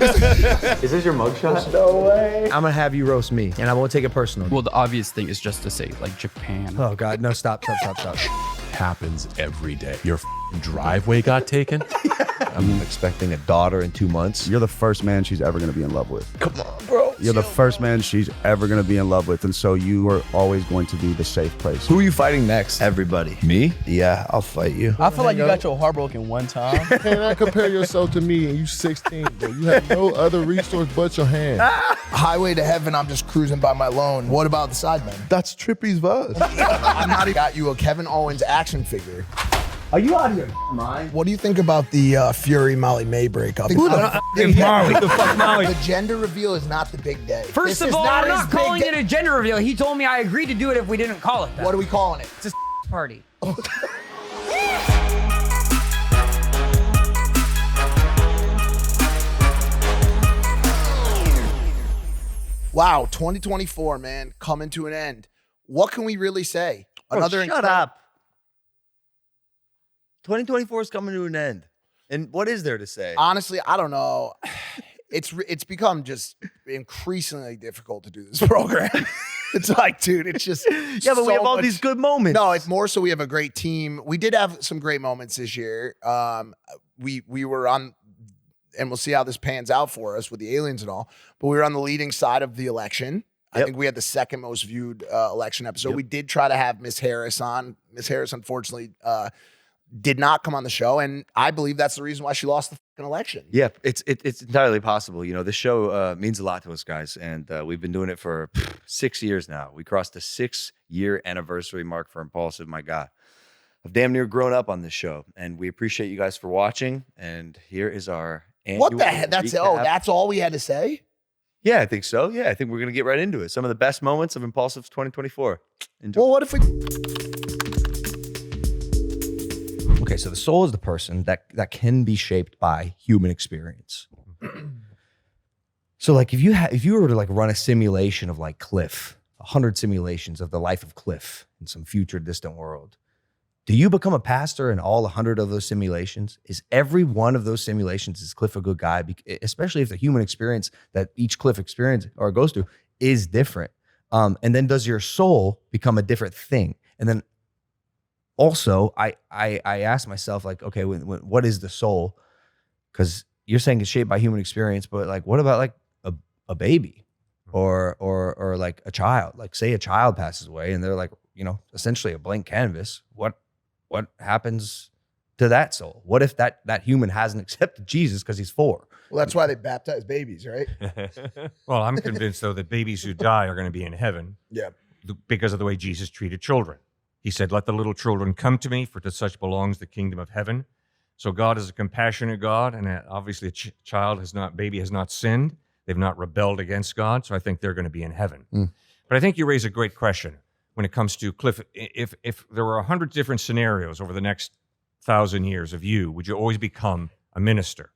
Is this your mugshot? No way. I'm gonna have you roast me, and I won't take it personal. Well, the obvious thing is just to say, like, Japan. Oh God, no, stop. Happens every day. Your driveway got taken? I'm expecting a daughter in 2 months. You're the first man she's ever gonna be in love with. Come on, bro. You're the first man she's ever gonna be in love with, and so you are always going to be the safe place. Who are you fighting next? Everybody. Me? Yeah, I'll fight you. I feel like you got your heart broken one time. You cannot compare yourself to me and you 16, bro. You have no other resource but your hand. Highway to heaven, I'm just cruising by my lone. What about the Sidemen? That's Trippy's verse. I'm not got you a Kevin Owens action figure. Are you out of your mind? What do you think about the Fury Molly May breakup? Who the fuck Molly? The gender reveal is not the big day. First of all, we're not calling it a gender reveal. He told me I agreed to do it if we didn't call it that. What are we calling it? It's a party. Wow, 2024, man, coming to an end. What can we really say? Shut up. 2024 is coming to an end. And what is there to say? Honestly, I don't know. It's become just increasingly difficult to do this program. It's like, dude, it's just yeah, but we have all these good moments. No, it's more so we have a great team. We did have some great moments this year. We were on, and we'll see how this pans out for us with the aliens and all, but we were on the leading side of the election. I think we had the second most viewed election episode. We did try to have Miss Harris on. Miss Harris, unfortunately, did not come on the show, and I believe that's the reason why she lost the fucking election. Yeah, it's entirely possible. You know, this show means a lot to us, guys, and we've been doing it for 6 years now. We crossed the 6-year anniversary mark for Impulsive. My God, I've damn near grown up on this show, and we appreciate you guys for watching. And here is our annual What the heck? That's recap. that's all we had to say? Yeah, I think so. Yeah, I think we're gonna get right into it. Some of the best moments of Impulsive's 2024. Enjoy. Well, what if we? Okay, so the soul is the person that can be shaped by human experience. So like if you were to like run a simulation of like Cliffe, 100 simulations of the life of Cliffe in some future distant world, do you become a pastor in all 100 of those simulations? Is every one of those simulations, is Cliffe a good guy? Especially if the human experience that each Cliffe experience or goes through is different. And then does your soul become a different thing? And then also, I asked myself, like, okay, what is the soul? Because you're saying it's shaped by human experience, but like, what about like a baby or like a child? Like, say a child passes away and they're like, you know, essentially a blank canvas. What happens to that soul? What if that human hasn't accepted Jesus because he's 4? Well, that's why they baptize babies, right? Well, I'm convinced though that babies who die are going to be in heaven. Yeah, because of the way Jesus treated children. He said, "Let the little children come to me, for to such belongs the kingdom of heaven." So God is a compassionate God, and obviously a baby has not sinned. They've not rebelled against God, so I think they're going to be in heaven. But I think you raise a great question when it comes to Cliffe. If there were 100 different scenarios over the next 1,000 years of you, would you always become a minister?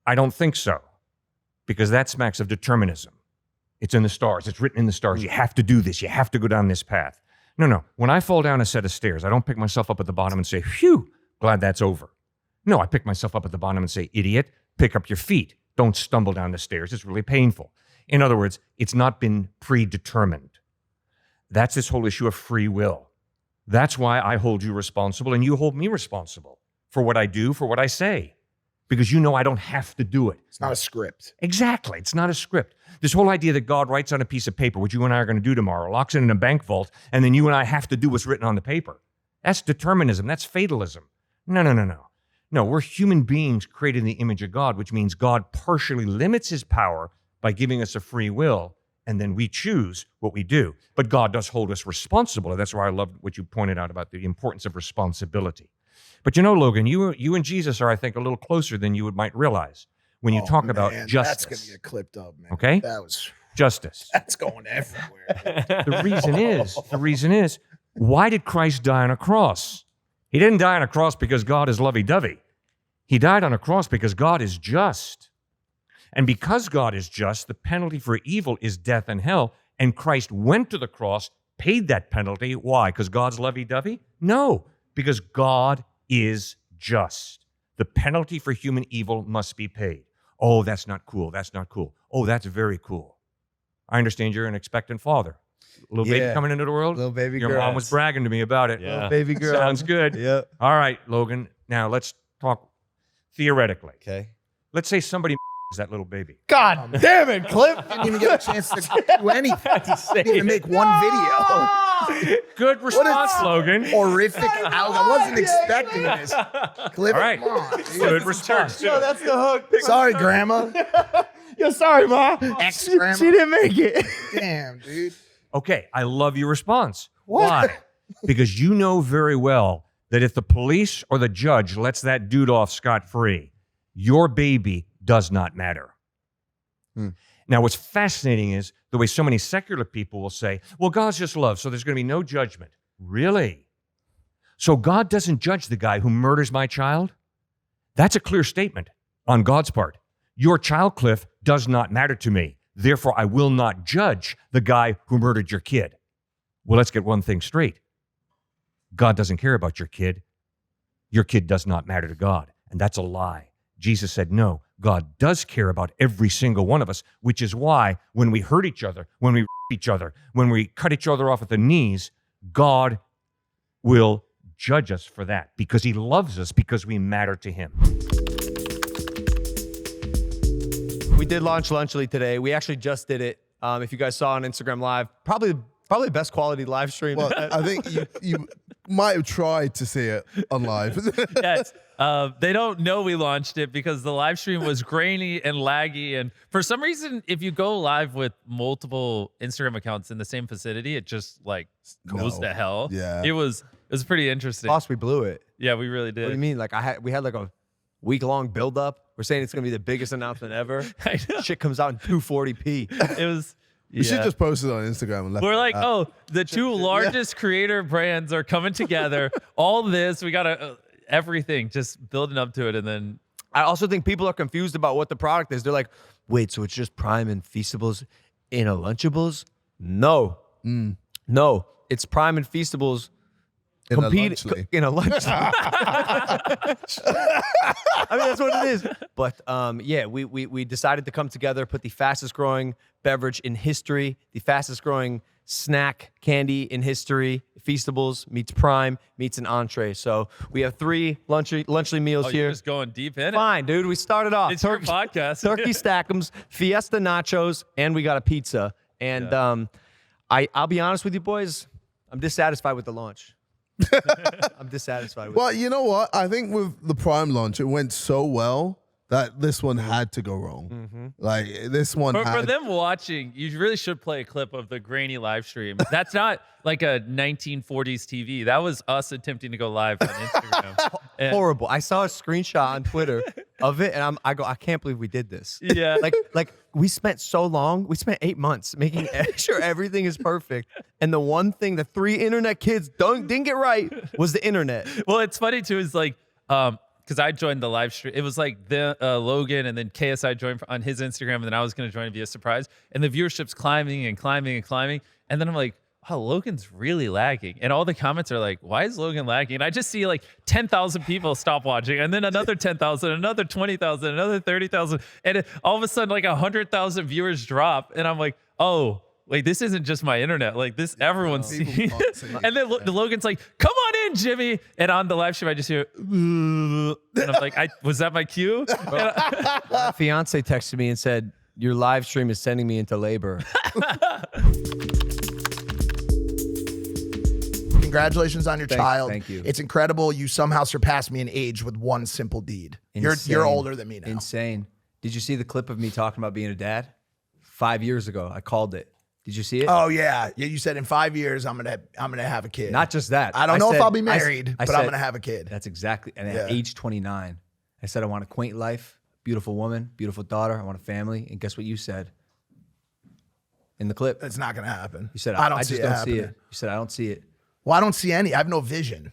I don't think so, because that smacks of determinism. It's in the stars. It's written in the stars. You have to do this. You have to go down this path. No. When I fall down a set of stairs, I don't pick myself up at the bottom and say, phew, glad that's over. No, I pick myself up at the bottom and say, idiot, pick up your feet. Don't stumble down the stairs. It's really painful. In other words, it's not been predetermined. That's this whole issue of free will. That's why I hold you responsible and you hold me responsible for what I do, for what I say, because you know I don't have to do it. It's not a script. Exactly. It's not a script. This whole idea that God writes on a piece of paper, what you and I are going to do tomorrow, locks it in a bank vault, and then you and I have to do what's written on the paper. That's determinism. That's fatalism. No. No, we're human beings created in the image of God, which means God partially limits his power by giving us a free will, and then we choose what we do. But God does hold us responsible, and that's why I love what you pointed out about the importance of responsibility. But you know, Logan, you and Jesus are, I think, a little closer than you might realize when you talk about justice. That's going to get clipped up, man. Okay? That was justice. That's going everywhere. The reason is, why did Christ die on a cross? He didn't die on a cross because God is lovey-dovey. He died on a cross because God is just. And because God is just, the penalty for evil is death and hell. And Christ went to the cross, paid that penalty. Why? Because God's lovey-dovey? No, because God is just. The penalty for human evil must be paid. Oh, that's not cool. That's not cool. Oh, that's very cool. I understand you're an expectant father. Little baby coming into the world? Little baby Your girl. mom was bragging to me about it. Yeah. Little baby girl. Sounds good. Yep. All right, Logan. Now let's talk theoretically. Okay. Let's say somebody that little baby. God damn it, Cliff. Didn't even get a chance to do anything. Didn't even make one video. Good response, Logan. Horrific. I wasn't expecting this. Cliff, All right. come on, dude. Good response. Yo, that's the hook. Sorry, Grandma. Yo, sorry, Ma. Ex-grandma. She didn't make it. Damn, dude. Okay, I love your response. Why? Because you know very well that if the police or the judge lets that dude off scot-free, your baby does not matter. Now, what's fascinating is the way so many secular people will say, well, God's just love, so there's going to be no judgment. Really? So God doesn't judge the guy who murders my child? That's a clear statement on God's part. Your child, Cliff, does not matter to me. Therefore, I will not judge the guy who murdered your kid. Well, let's get one thing straight. God doesn't care about your kid. Your kid does not matter to God. And that's a lie. Jesus said, no, God does care about every single one of us, which is why when we hurt each other, when we each other, when we cut each other off at the knees, God will judge us for that because he loves us because we matter to him. We did launch Lunchly today. We actually just did it. If you guys saw on Instagram Live, probably the best quality live stream. Well, I think you might have tried to see it on live. Yes. They don't know we launched it because the live stream was grainy and laggy. And for some reason, if you go live with multiple Instagram accounts in the same vicinity, it just like goes to hell. Yeah. It was pretty interesting. Boss, we blew it. Yeah, we really did. What do you mean? Like we had like a week-long build-up. We're saying it's gonna be the biggest announcement ever. I know. Shit comes out in 240p. It was. We should just post it on Instagram and let We're like, oh, the two largest creator brands are coming together. All this, we got everything, just building up to it. And then I also think people are confused about what the product is. They're like, wait, so it's just Prime and Feastables in a Lunchables? No. No. It's Prime and Feastables in a Lunchly. In a lunch. I mean, that's what it is. But yeah, we decided to come together, put the fastest growing beverage in history, the fastest growing snack candy in history. Feastables meets Prime meets an entree. So we have 3 Lunchly meals here. You're just going deep in Fine, dude. We started off. It's your podcast. Turkey Stack'ems, Fiesta Nachos, and we got a pizza. And I'll be honest with you boys, I'm dissatisfied with the launch. I'm dissatisfied with Well, you know what? I think with the Prime launch, it went so well that this one had to go wrong. Like this one For them watching, you really should play a clip of the grainy live stream. That's not like a 1940s TV. That was us attempting to go live on Instagram. And- horrible. I saw a screenshot on Twitter of it, and I can't believe we did this. Yeah. Like we spent so long. We spent 8 months making sure everything is perfect, and the one thing the 3 internet kids didn't get right was the internet. Well, it's funny too. Is like, because I joined the live stream. It was like the Logan and then KSI joined on his Instagram, and then I was going to join via surprise. And the viewership's climbing and climbing and climbing. And then I'm like, wow, Logan's really lagging. And all the comments are like, why is Logan lagging? And I just see like 10,000 people stop watching, and then another 10,000, another 20,000, another 30,000. And all of a sudden, like 100,000 viewers drop. And I'm like, oh, wait, this isn't just my internet. Like this, everyone's seeing it. And then Logan's like, come on in, Jimmy. And on the live stream, I just hear, and I'm like, was that my cue? My fiance texted me and said, your live stream is sending me into labor. Congratulations on your child. Thank you. It's incredible. You somehow surpassed me in age with one simple deed. You're older than me now. Insane. Did you see the clip of me talking about being a dad? 5 years ago, I called it. Did you see it? Oh yeah. Yeah, you said in 5 years I'm gonna have a kid. Not just that. I don't know if said- I'll be married, but I'm gonna have a kid. That's exactly. And Yeah. at age 29, I said I want a quaint life, beautiful woman, beautiful daughter. I want a family. And guess what you said in the clip? It's not gonna happen. You said I don't just see it don't happening. see it. You said I don't see it. Well, I don't see any. I have no vision.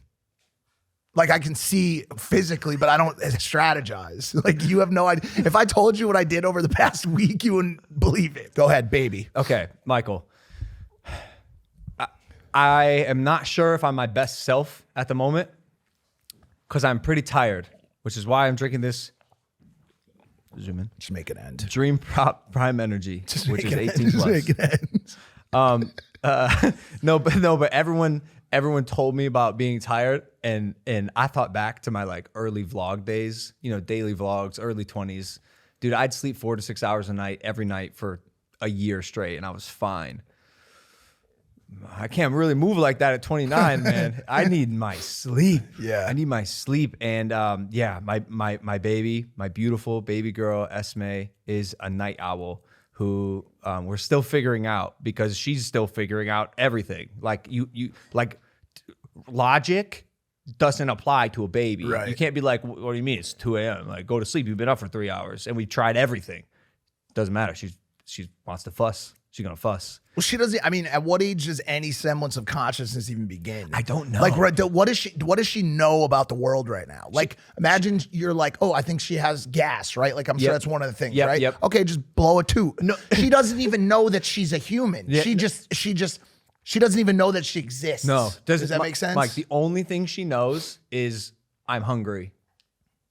Like I can see physically, but I don't strategize. Like you have no idea. If I told you what I did over the past week, you wouldn't believe it. Go ahead, baby. Okay, Michael. I am not sure if I'm my best self at the moment because I'm pretty tired, which is why I'm drinking this Zoom in. Just make it end. Dream Prime Energy, which is 18 Just plus. make it end. But everyone told me about being tired, and I thought back to my like early vlog days, daily vlogs, early 20s. Dude, I'd sleep 4 to 6 hours a night every night for a year straight, and I was fine. I can't really move like that at 29, man. I need my sleep. Yeah. I need my sleep. And my baby, my beautiful baby girl, Esme, is a night owl who we're still figuring out, because she's still figuring out everything. Like logic doesn't apply to a baby. Right. You can't be like, what do you mean? It's 2 a.m. Like, go to sleep. You've been up for 3 hours. And we tried everything. Doesn't matter. She wants to fuss. She's going to fuss. Well, she doesn't. I mean, at what age does any semblance of consciousness even begin? I don't know. Like, what does she know about the world right now? Like, imagine you're like, oh, I think she has gas, right? Like, I'm sure that's one of the things, right? Yep. Okay, just blow a toot. No, she doesn't even know that she's a human. Yeah. She doesn't even know that she exists. No. Does that make sense? Mike, the only thing she knows is I'm hungry.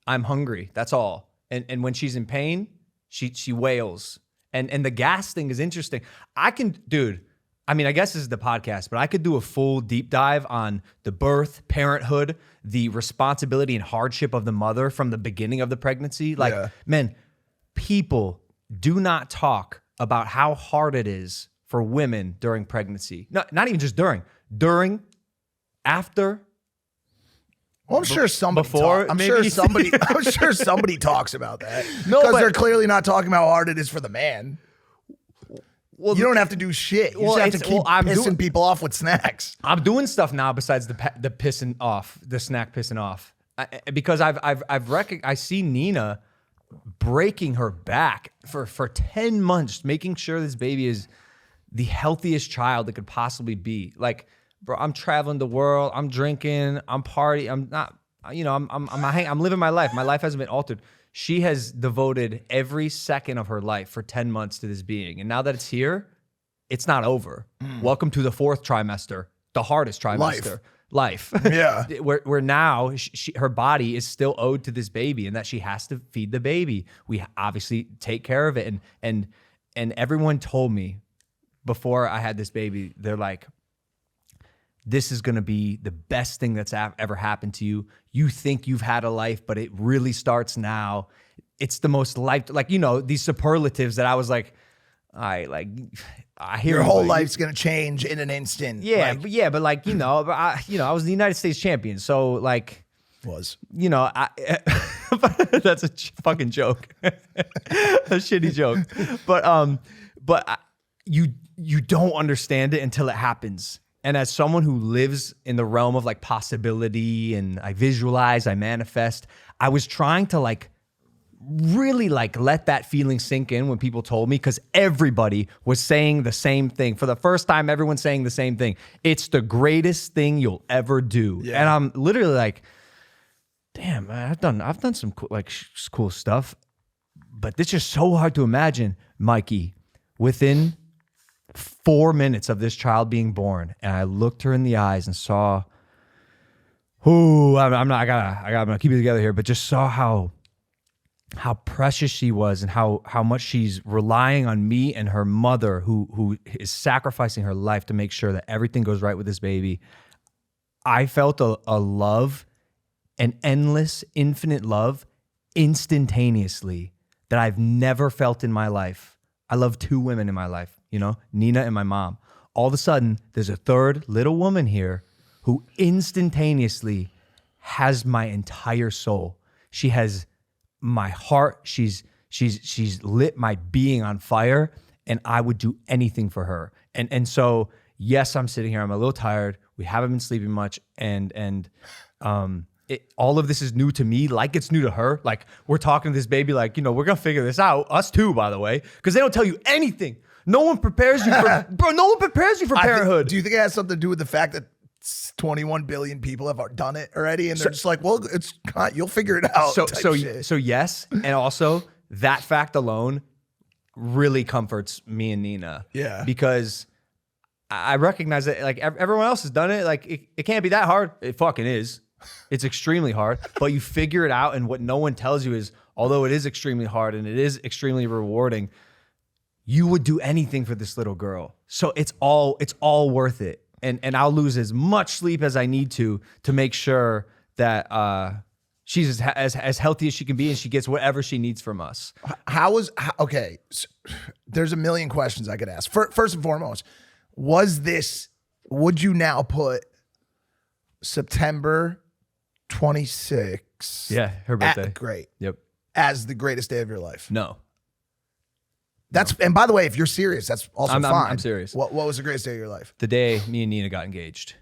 I'm hungry. That's all. And when she's in pain, she wails. And the gas thing is interesting. I guess this is the podcast, but I could do a full deep dive on the birth, parenthood, the responsibility and hardship of the mother from the beginning of the pregnancy. Like, man, people do not talk about how hard it is for women during pregnancy. Not even just during, after. Well, I'm sure somebody. I'm sure somebody talks about that. No, because but they're clearly not talking about how hard it is for the man. Well, you don't have to do shit. You just have to keep pissing people off with snacks. I'm doing stuff now besides the pissing off, the snack pissing off, because I see Nina breaking her back for 10 months, making sure this baby is the healthiest child it could possibly be. Like, bro, I'm traveling the world. I'm drinking. I'm partying. I'm not. I'm living my life. My life hasn't been altered. She has devoted every second of her life for 10 months to this being, and now that it's here, it's not over. Welcome to the 4th trimester, the hardest trimester. Life. Yeah. where now her body is still owed to this baby, and that she has to feed the baby. We obviously take care of it, and everyone told me before I had this baby, they're like, this is going to be the best thing that's ever happened to you. You think you've had a life, but it really starts now. It's the most life, like, these superlatives that I was like, I hear your whole life's going to change in an instant. Yeah. But I was the United States champion. So like, that's a fucking joke, a shitty joke. But you don't understand it until it happens. And as someone who lives in the realm of like possibility, and I visualize, I manifest, I was trying to like really like let that feeling sink in when people told me, because everybody was saying the same thing. For the first time, everyone's saying the same thing. It's the greatest thing you'll ever do. Yeah. And I'm literally like, damn, man, I've done some cool stuff, but it's just so hard to imagine, Mikey, within 4 minutes of this child being born, and I looked her in the eyes and saw, I'm gonna keep it together here, but just saw how precious she was, and how much she's relying on me and her mother, who is sacrificing her life to make sure that everything goes right with this baby. I felt a love, an endless, infinite love, instantaneously, that I've never felt in my life. I love 2 women in my life, Nina and my mom. All of a sudden, there's a third little woman here who instantaneously has my entire soul. She has my heart. She's lit my being on fire, and I would do anything for her. And so, yes, I'm sitting here. I'm a little tired. We haven't been sleeping much, and all of this is new to me, like it's new to her. Like, we're talking to this baby, like, we're gonna figure this out. Us too, by the way, because they don't tell you anything. No one prepares you for, bro. No one prepares you for parenthood. Do you think it has something to do with the fact that 21 billion people have done it already, and they're just like, well, you'll figure it out. So yes, and also that fact alone really comforts me and Nina. Yeah, because I recognize that like everyone else has done it. Like it can't be that hard. It fucking is. It's extremely hard, but you figure it out. And what no one tells you is, although it is extremely hard and it is extremely rewarding, you would do anything for this little girl. So it's all worth it. And I'll lose as much sleep as I need to make sure that she's as healthy as she can be and she gets whatever she needs from us. Okay, so there's a million questions I could ask. First and foremost, would you now put September 26th? Yeah, her birthday. Great. Yep. As the greatest day of your life? No. And by the way, if you're serious, that's also fine. I'm serious. What was the greatest day of your life? The day me and Nina got engaged.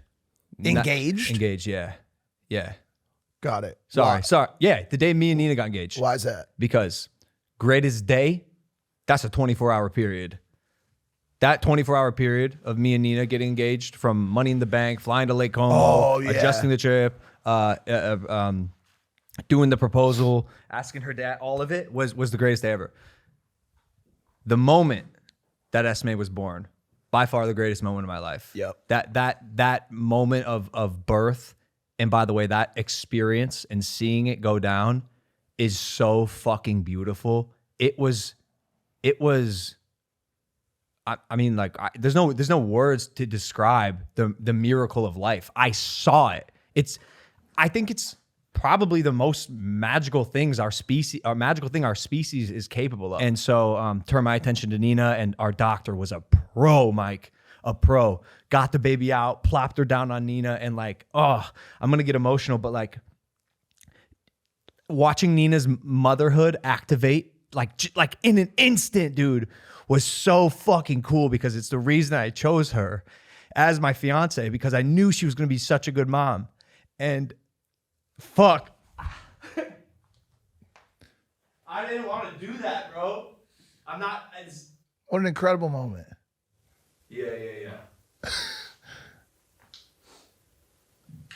Engaged? Engaged, yeah. Yeah. Got it. Sorry. Yeah, the day me and Nina got engaged. Why is that? Because greatest day, that's a 24-hour period. That 24-hour period of me and Nina getting engaged, from Money in the Bank, flying to Lake Como, adjusting the trip, doing the proposal, asking her dad, all of it was the greatest day ever. The moment that Esme was born, by far the greatest moment of my life. Yep. That moment of birth, and by the way, that experience and seeing it go down is so fucking beautiful. It was. I mean, like, there's no words to describe the miracle of life. I saw it. I think it's probably the most magical thing our species is capable of. And so turned my attention to Nina, and our doctor was a pro, Mike, a pro. Got the baby out, plopped her down on Nina, and like, oh, I'm gonna get emotional, but like watching Nina's motherhood activate like in an instant, dude, was so fucking cool, because it's the reason I chose her as my fiance, because I knew she was gonna be such a good mom. And fuck. I didn't want to do that, bro. I'm not as... What an incredible moment. Yeah.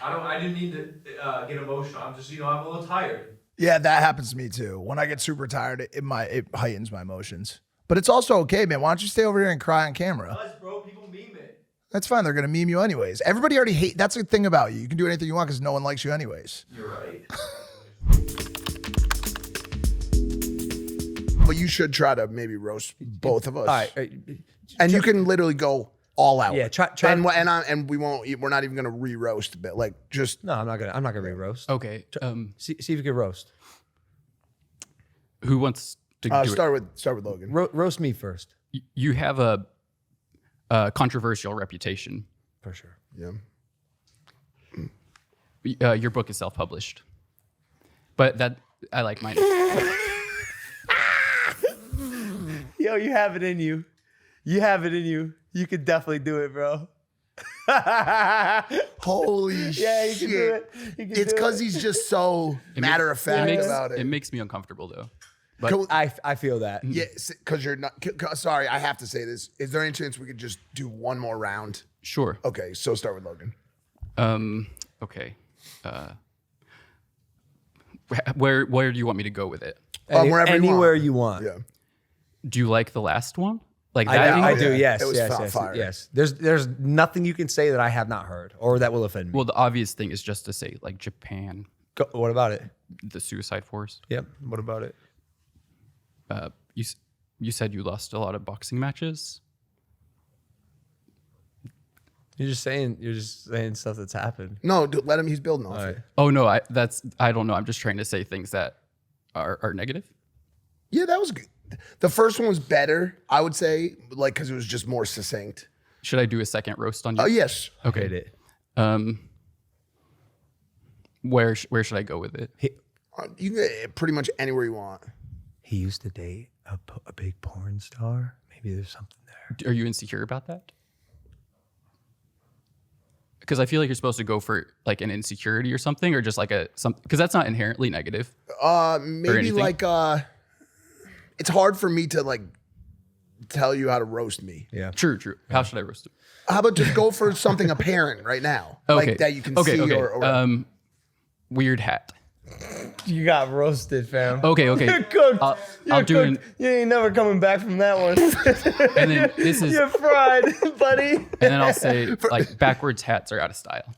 I didn't need to get emotional. I'm just, I'm a little tired. Yeah, that happens to me too. When I get super tired, it heightens my emotions. But it's also okay, man. Why don't you stay over here and cry on camera? Bro, people meme it. That's fine. They're going to meme you anyways. Everybody already hates. That's the thing about you. You can do anything you want because no one likes you anyways. You're right. But you should try to maybe roast both of us. All right. And you can literally go all out. Yeah, try. And we won't. We're not even going to re-roast. But like, just No, I'm not gonna re-roast. Okay. See if you can roast. Who wants to do start with Logan. Roast me first. You have a controversial reputation. For sure. Yeah. Your book is self-published, but that I like mine. Yo, you have it in you. You have it in you. You could definitely do it, bro. Holy shit. Yeah, you can do it. It's because he's just so matter of fact about it. It makes me uncomfortable though. But I feel that. Yeah, because you're not. Sorry, I have to say this. Is there any chance we could just do one more round? Sure. Okay, so start with Logan. Okay. Where do you want me to go with it? Wherever anywhere you want. Yeah. Do you like the last one? Like that? I do. Yes. It was Yes. fire. Yes. There's nothing you can say that I have not heard or that will offend me. Well, the obvious thing is just to say like Japan, What about it? the Suicide Force. Yep. What about it? You said you lost a lot of boxing matches. You're just saying stuff that's happened. No, let him. He's building off All right. it. Oh no, I don't know. I'm just trying to say things that are negative. Yeah, that was good. The first one was better, I would say, like because it was just more succinct. Should I do a second roast on you? Oh yes. Okay. Where should I go with it? You can get pretty much anywhere you want. He used to date a big porn star. Maybe there's something there. Are you insecure about that? Because I feel like you're supposed to go for like an insecurity or something, or just like because that's not inherently negative. Maybe like it's hard for me to like tell you how to roast me. Yeah. True. How should I roast it? How about just go for something apparent right now, Okay. like that you can Okay. see or Weird hat. You got roasted, fam. Okay. You're cooked. I'll do cooked. You ain't never coming back from that one. And then this is. You're fried, buddy. And then I'll say like backwards hats are out of style.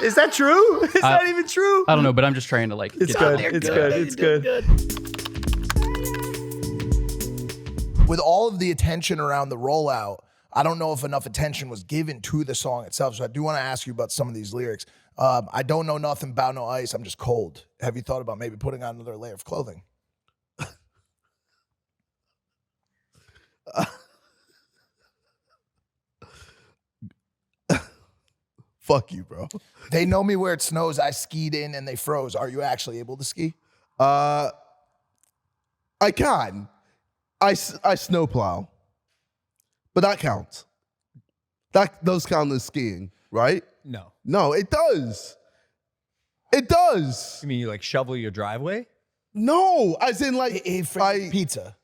Is that true? Is that even true? I don't know, but I'm just trying to like. It's get good. out there. It's good. It's good. With all of the attention around the rollout, I don't know if enough attention was given to the song itself. So I do want to ask you about some of these lyrics. I don't know nothing about no ice. I'm just cold. Have you thought about maybe putting on another layer of clothing? Fuck you, bro. They know me where it snows. I skied in and they froze. Are you actually able to ski? I can. I snowplow. But that counts. That does count as skiing, right? No. No, it does. It does. You mean you like shovel your driveway? No, as in like pizza.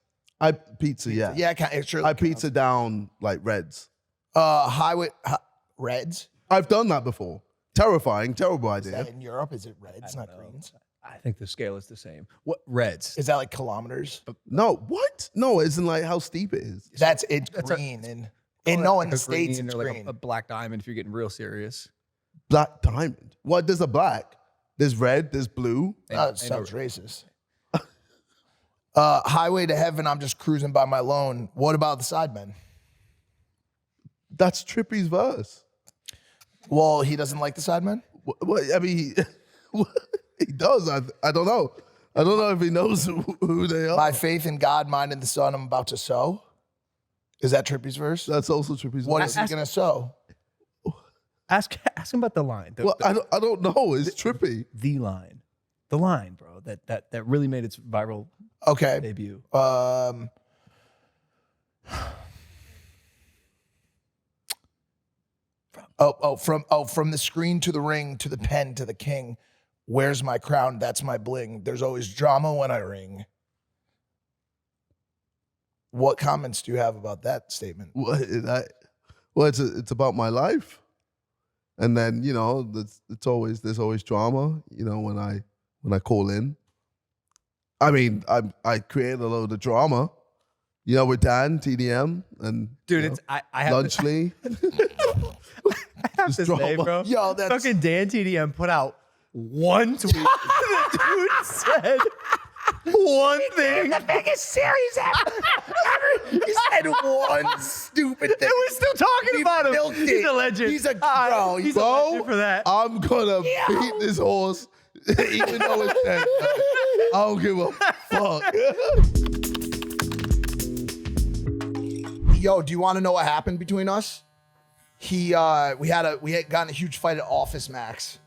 Pizza, yeah. Yeah, it surely I pizza down like reds. Reds? I've done that before. Terrifying, terrible Is idea. that in Europe? Is it reds, not greens? I think the scale is the same. What reds? Is that like kilometers? No, what? No, it's in like how steep it is. It's green. In the States, it's or like green. a black diamond if you're getting real serious. Black diamond. What? There's a black. There's red. There's blue. That sounds racist. Highway to heaven, I'm just cruising by my lone. What about the sidemen? That's Trippy's verse. Well, he doesn't like the sidemen? What? I mean, he does. I don't know. I don't know if he knows who they are. My faith in God, mine in the sun, I'm about to sow. Is that Trippy's verse? That's also Trippy's What verse. is he going to sow? Ask him about the line. Well, I don't know. It's Trippy. The line. The line, bro. That really made its viral debut. From the screen to the ring to the pen to the king. Where's my crown? That's my bling. There's always drama when I ring. What comments do you have about that statement? Well, it's about my life, and then there's always drama. When I call in. I mean, I created a load of drama. With Dan, TDM, and dude, I have Lunchley. I have to say, bro. Yo, that's fucking Dan TDM put out one tweet. The dude said one thing. The biggest series ever. He said one stupid thing. And we're still talking about him. Milked He's it. a legend. He's a bro. He's a legend for that. I'm gonna beat this horse, even though it's dead. I don't give a fuck. Yo, do you want to know what happened between us? We had gotten a huge fight at Office Max.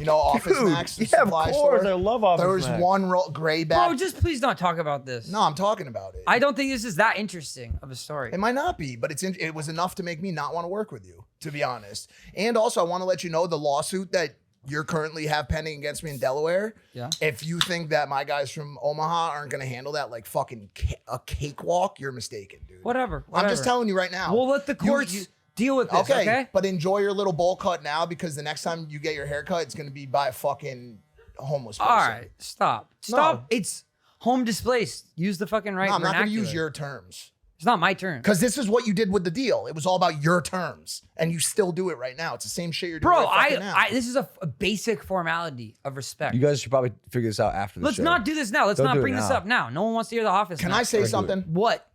Office Max. Yeah, of course. I love Office There was Max. one gray bag. Bro, just please don't talk about this. No, I'm talking about it. I don't think this is that interesting of a story. It might not be, but it was enough to make me not want to work with you, to be honest. And also, I want to let you know the lawsuit that you're currently have pending against me in Delaware. Yeah. If you think that my guys from Omaha aren't going to handle that like fucking a cakewalk, you're mistaken, dude. Whatever. I'm just telling you right now. We'll let the courts deal with this, okay? But enjoy your little bowl cut now, because the next time you get your haircut, it's going to be by a fucking homeless person. All right, stop. No. It's home displaced. Use the fucking right No, I'm not going to vernacular. use your terms. It's not my turn. Because this is what you did with the deal. It was all about your terms, and you still do it right now. It's the same shit you're doing Bro, right fucking now. this is a basic formality of respect. You guys should probably figure this out after the Let's show. not do this now. Let's Don't not do it bring this now. up now. No one wants to hear the office. Can now. I say something? What?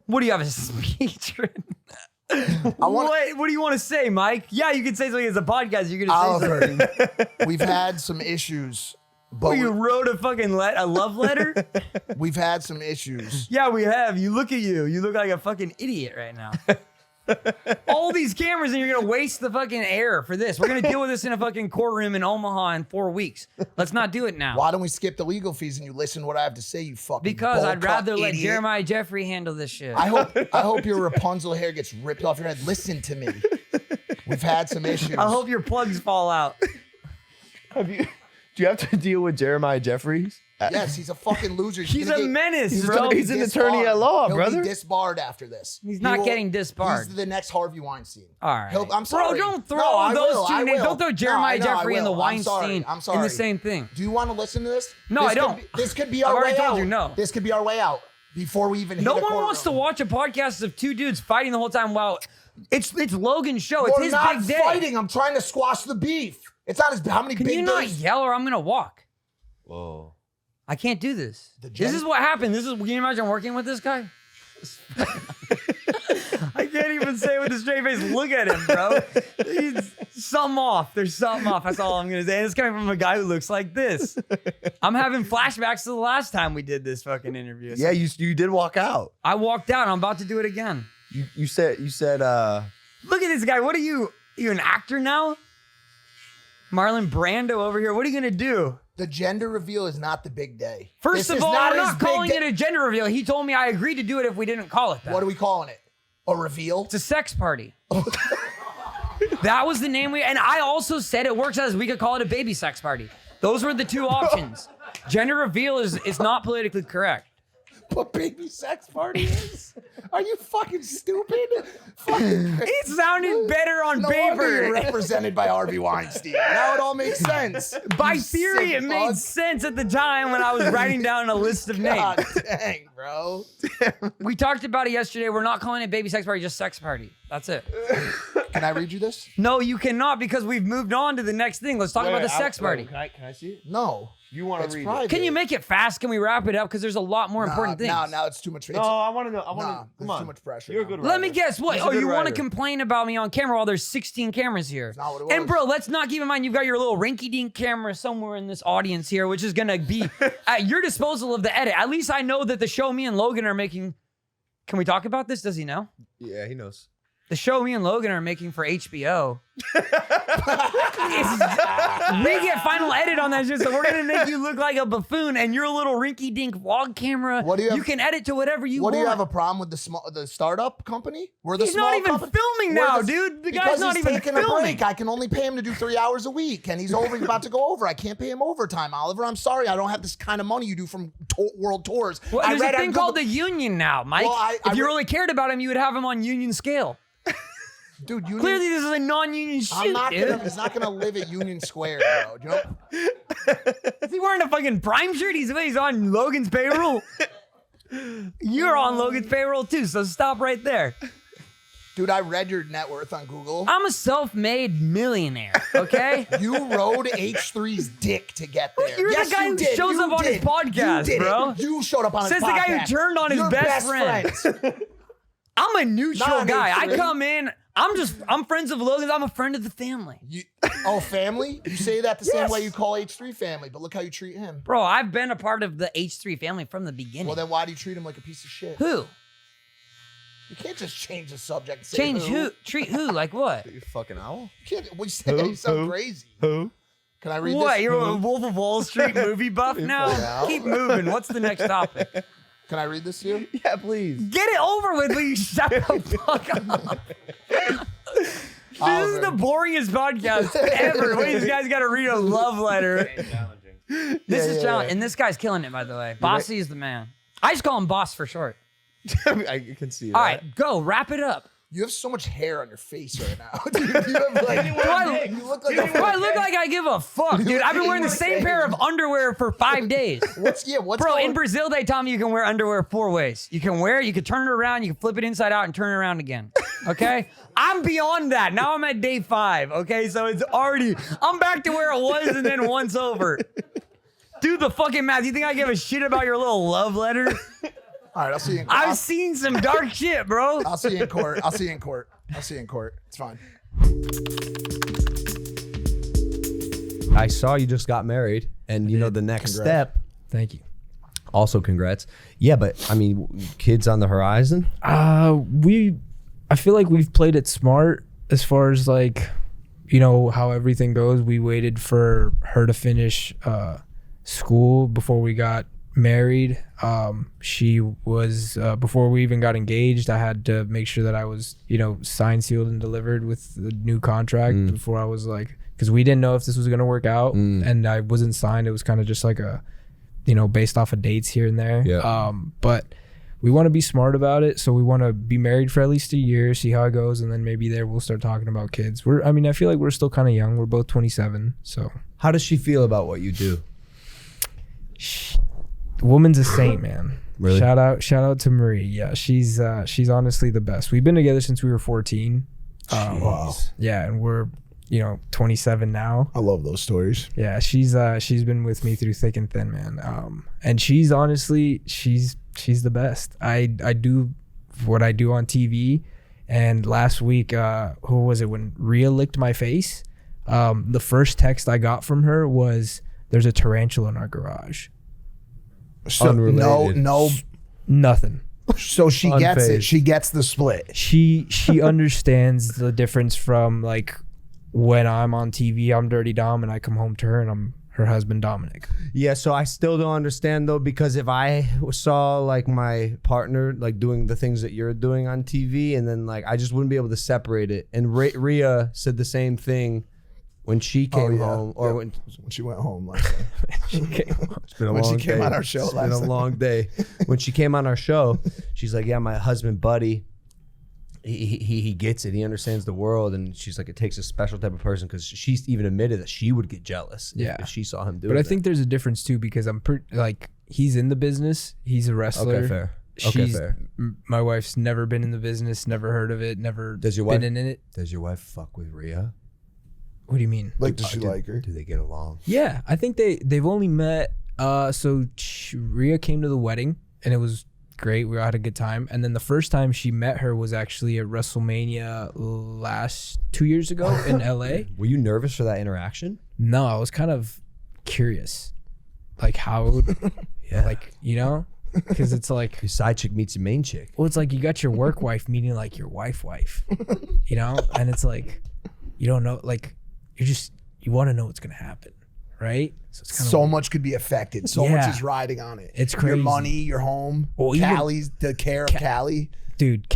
What do you have a speech written? What do you want to say, Mike? Yeah, you can say something as a podcast. You're gonna say something. We've had some issues. But you wrote a fucking a love letter? We've had some issues. Yeah, we have. You look at you. You look like a fucking idiot right now. All these cameras and you're gonna waste the fucking air for this. We're gonna deal with this in a fucking courtroom in Omaha in 4 weeks. Let's not do it now. Why don't we skip the legal fees and you listen to what I have to say, you fucking Because I'd bowl-cut rather let idiot. Jeremiah Jeffrey handle this shit. I hope your Rapunzel hair gets ripped off your head. Listen to me. We've had some issues. I hope your plugs fall out. Do you have to deal with Jeremiah Jeffries? Yes, he's a fucking loser. He's a menace, bro. He's an attorney at law, He'll brother. be disbarred after this. He's not getting disbarred. He's the next Harvey Weinstein. All right. I'm sorry. Bro, don't throw No, I those will, two I names. will. Don't throw No, Jeremiah I know, Jeffrey I and the will. Weinstein I'm sorry. in the same thing. Do you want to listen to this? No, I don't. This could be I've our already way told out. you no. This could be our way out before we even hit No a one wants to courtroom. watch a podcast of two dudes fighting the whole time while it's Logan's show. It's We're his not big day. fighting. I'm trying to squash the beef. It's not as how many Can big you not days. yell or I'm gonna walk? Whoa. I can't do this. This is what happened. Can you imagine working with this guy? I can't even say it with a straight face. Look at him, bro. He's something off. There's something off. That's all I'm gonna say. And it's coming from a guy who looks like this. I'm having flashbacks to the last time we did this fucking interview. Yeah, you did walk out. I walked out. I'm about to do it again. You said Look at this guy. What are you? You an actor now? Marlon Brando over here. What are you gonna do? The gender reveal is not the big day. First This of is all, we're his not big calling day. it a gender reveal. He told me I agreed to do it if we didn't call it that. What are we calling it? A reveal? It's a sex party. That was the name and I also said it works as we could call it a baby sex party. Those were the two options. Gender reveal is not politically correct. But baby sex party is? Are you fucking stupid? Fucking It sounded better on no wonder you're paper. represented by Harvey Weinstein. Now it all makes sense. By You theory, sick it made fuck. sense at the time when I was writing down a list of names. God dang, bro. We talked about it yesterday. We're not calling it baby sex party, just sex party. That's it. Can I read you this? No, you cannot because we've moved on to the next thing. Let's talk about the sex party. Can I see it? No. You want It's to read private. Can you make it fast? Can we wrap it up? Because there's a lot more important things. No, it's too much. it? No, I want to know. I want Nah, to. there's Come on. too much pressure You're a now. good writer. Let me guess. What? He's a Oh, good you want to writer. complain about me on camera while there's 16 cameras here? not what it And was. bro, let's not keep in mind you've got your little rinky-dink camera somewhere in this audience here, which is gonna be at your disposal of the edit. At least I know that the show me and Logan are making. Can we talk about this? Does he know? Yeah, he knows. The show me and Logan are making for HBO. We get final edit on that shit, so we're gonna make you look like a buffoon, and your little rinky-dink vlog camera. What do you have- can edit to whatever you What want. do you have a problem with the startup company? We're the He's small not even company. filming We're now, dude. The guy's because not he's even taking a filming. break. I can only pay him to do 3 hours a week, and he's about to go over. I can't pay him overtime, Oliver. I'm sorry. I don't have this kind of money you do from world tours. Well, I there's read a on thing Google- called the union now, Mike. Well, I if you read- really cared about him, you would have him on union scale. Dude, union, Clearly, this is a non-union shoot, dude. He's not gonna live at Union Square, bro. Do you know? Is he wearing a fucking Prime shirt? He's on Logan's payroll. You're on Logan's payroll too, so stop right there. Dude, I read your net worth on Google. I'm a self-made millionaire, okay? You rode H3's dick to get there. You're Yes, the guy you who did. shows You up on his did. podcast, You did bro. It. You showed up on Says his podcast. the guy who turned on his You're best friend. friends. I'm a neutral Not guy. I H3. come in. I'm friends of Logan's. I'm a friend of the family. Family? You say that the same Yes. way you call H3 family, but look how you treat him. Bro, I've been a part of the H3 family from the beginning. Well, then why do you treat him like a piece of shit? Who? You can't just change the subject and say Change who. who? Treat who? Like what? You fucking owl. You can't, what you say? You sound crazy. Who? Can I read What? this? You're a Wolf of Wall Street movie buff now? out. Keep moving. What's the next topic? Can I read this to you? Yeah, please. Get it over with, will you shut the fuck up? This is the boringest podcast ever. Wait, this guy's got to read a love letter. This is challenging. And this guy's killing it, by the way. Bossy is the man. I just call him Boss for short. I can see that. All right, go. Wrap it up. You have so much hair on your face right now. Dude, you have like, you look like Do I look like I give a fuck, dude? I've been wearing the same pair of underwear for 5 days. what's Bro, in Brazil, they taught me you can wear underwear 4 ways. You can wear it, you can turn it around, you can flip it inside out and turn it around again. Okay? I'm beyond that. Now I'm at day 5. Okay? So it's already, I'm back to where it was and then once over. Do the fucking math. You think I give a shit about your little love letter? All right, I'll see you in court. I've seen some dark shit, bro. I'll see you in court. I'll see you in court. It's fine. I saw you just got married, and you know the next step. Thank you. Also, congrats. Yeah, but I mean, kids on the horizon. I feel like we've played it smart as far as like, you know, how everything goes. We waited for her to finish school before we got married. She was before we even got engaged, I had to make sure that I was, you know, signed, sealed, and delivered with the new contract before I was like because we didn't know if this was gonna work out, and I wasn't signed. It was kind of just like a, based off of dates here and there. Yeah. But we want to be smart about it, so we want to be married for at least a year, see how it goes, and then maybe there we'll start talking about kids. I feel like we're still kind of young. We're both 27, so. How does she feel about what you do? Woman's a saint, man. Really? Shout out to Marie. Yeah, she's honestly the best. We've been together since we were 14. Wow. Yeah, and we're 27 now. I love those stories. Yeah, she's been with me through thick and thin, man. And she's honestly she's the best. I do what I do on TV, and last week, who was it when Rhea licked my face? The first text I got from her was, "There's a tarantula in our garage." So no, nothing. So she gets it. Unfazed. She gets the split. She understands the difference from like when I'm on TV, I'm Dirty Dom, and I come home to her and I'm her husband Dominic. Yeah, so I still don't understand though, because if I saw like my partner like doing the things that you're doing on TV, and then like I just wouldn't be able to separate it. And Rhea said the same thing when she came home, or when she went home last night. It's been a When long she came day. on our show It's last been a night. long day. When she came on our show, she's like, "Yeah, my husband Buddy, he gets it. He understands the world." And she's like, "It takes a special type of person," because she's even admitted that she would get jealous if she saw him do it. But I think there's a difference too, because I'm like, he's in the business. He's a wrestler. Okay, fair. Okay, fair. My wife's never been in the business, never heard of it, never Does your wife been in it. Does your wife fuck with Rhea? What do you mean? Like, does she like her? Do they get along? Yeah, I think they've only met. So Rhea came to the wedding and it was great. We all had a good time. And then the first time she met her was actually at WrestleMania 2 years ago in LA. Were you nervous for that interaction? No, I was kind of curious, like how it would, because it's like your side chick meets your main chick. Well, it's like you got your work wife meeting like your wife, and it's like you don't know, like you want to know what's gonna happen, right? So it's kind So much could be affected. So much is riding on it. It's Your crazy. money, your home, Well, even- Callie's, the care of Callie. Dude,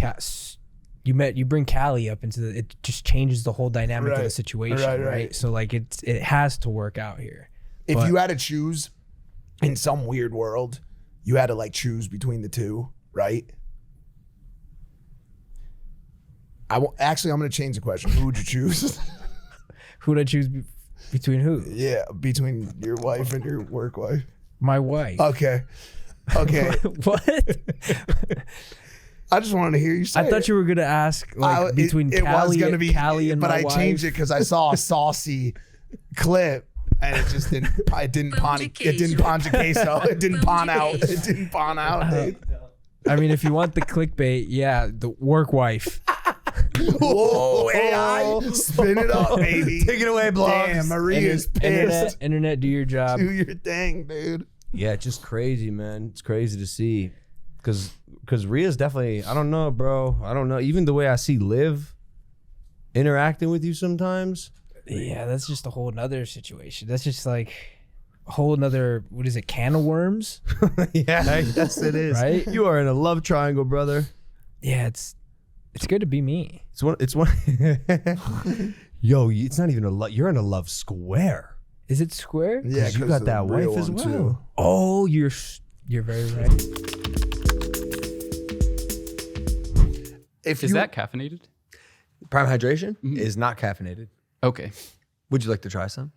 you bring Callie up into it just changes the whole dynamic of the situation, right? So like it has to work out here. If you had to choose in some weird world, you had to like choose between the two, right? Actually, I'm going to change the question. Who would you choose? Who would I choose between who? Yeah, between your wife and your work wife. My wife. Okay. What? I just wanted to hear you say I thought you were gonna ask like between Callie and but my I wife. changed it because I saw a saucy clip and it just didn't. It didn't poncha queso. It didn't pawn out. It didn't pawn out, dude. I mean, if you want the clickbait, yeah, the work wife. Whoa, AI, spin it up, baby. Take it away, blogs. Damn, Maria's pissed. Internet, do your job. Do your thing, dude. Yeah, it's just crazy, man. It's crazy to see, because Rhea's definitely. I don't know, bro. I don't know. Even the way I see Liv interacting with you sometimes. Yeah, that's just a whole nother situation. That's just like a whole nother, what is it, can of worms? Yeah, yes, it is. Right? You are in a love triangle, brother. Yeah, it's good to be me. It's one. Yo, it's not even a love. You're in a love square. Is it square? Yeah, you got that wife as well. Too. Oh, you're very right. Is that caffeinated? Prime Hydration is not caffeinated. Okay. Would you like to try some?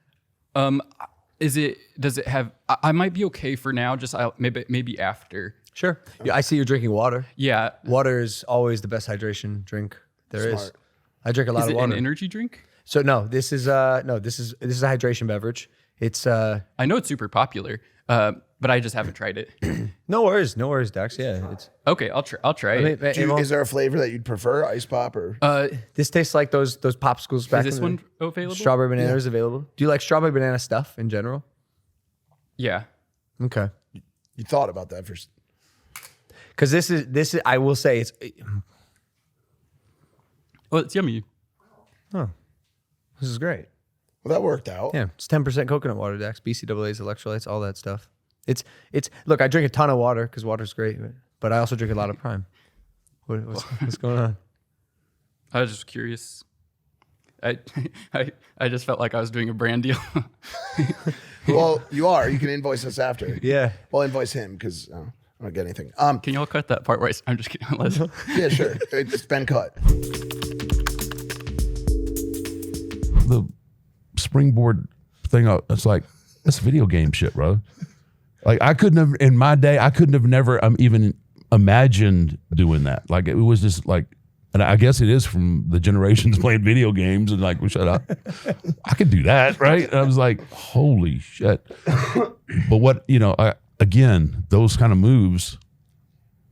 Does it have? I might be okay for now. Just maybe after. Sure. Yeah, I see you're drinking water. Yeah. Water is always the best hydration drink there is. Smart. I drink a lot Is of it water. an energy drink? So no, this is a hydration beverage. It's I know it's super popular, but I just haven't tried it. no worries, Dax. Yeah, it's Okay, I'll try it. Is there a flavor that you'd prefer, ice pop or? this tastes like those popsicles back. Is this in one the, available? Strawberry banana is available. Do you like strawberry banana stuff in general? Yeah. Okay. You thought about that first. Because this is I will say it's. Well, it's yummy. Oh, this is great. Well, that worked out. Yeah, it's 10% coconut water, Dax, BCAAs, electrolytes, all that stuff. It's look, I drink a ton of water because water's great, but I also drink a lot of Prime. What's going on? I was just curious. I just felt like I was doing a brand deal. Well, you are. You can invoice us after. Yeah. Well, invoice him because I don't get anything. Can y'all cut that part where I'm just kidding. Yeah, sure. It's been cut. The springboard thing, it's like, that's video game shit, bro. Like I couldn't have, in my day, I couldn't have never even imagined doing that. Like it was just like, and I guess it is from the generations playing video games and like, well, shut up. I could do that, right? And I was like, holy shit. But what, again, those kind of moves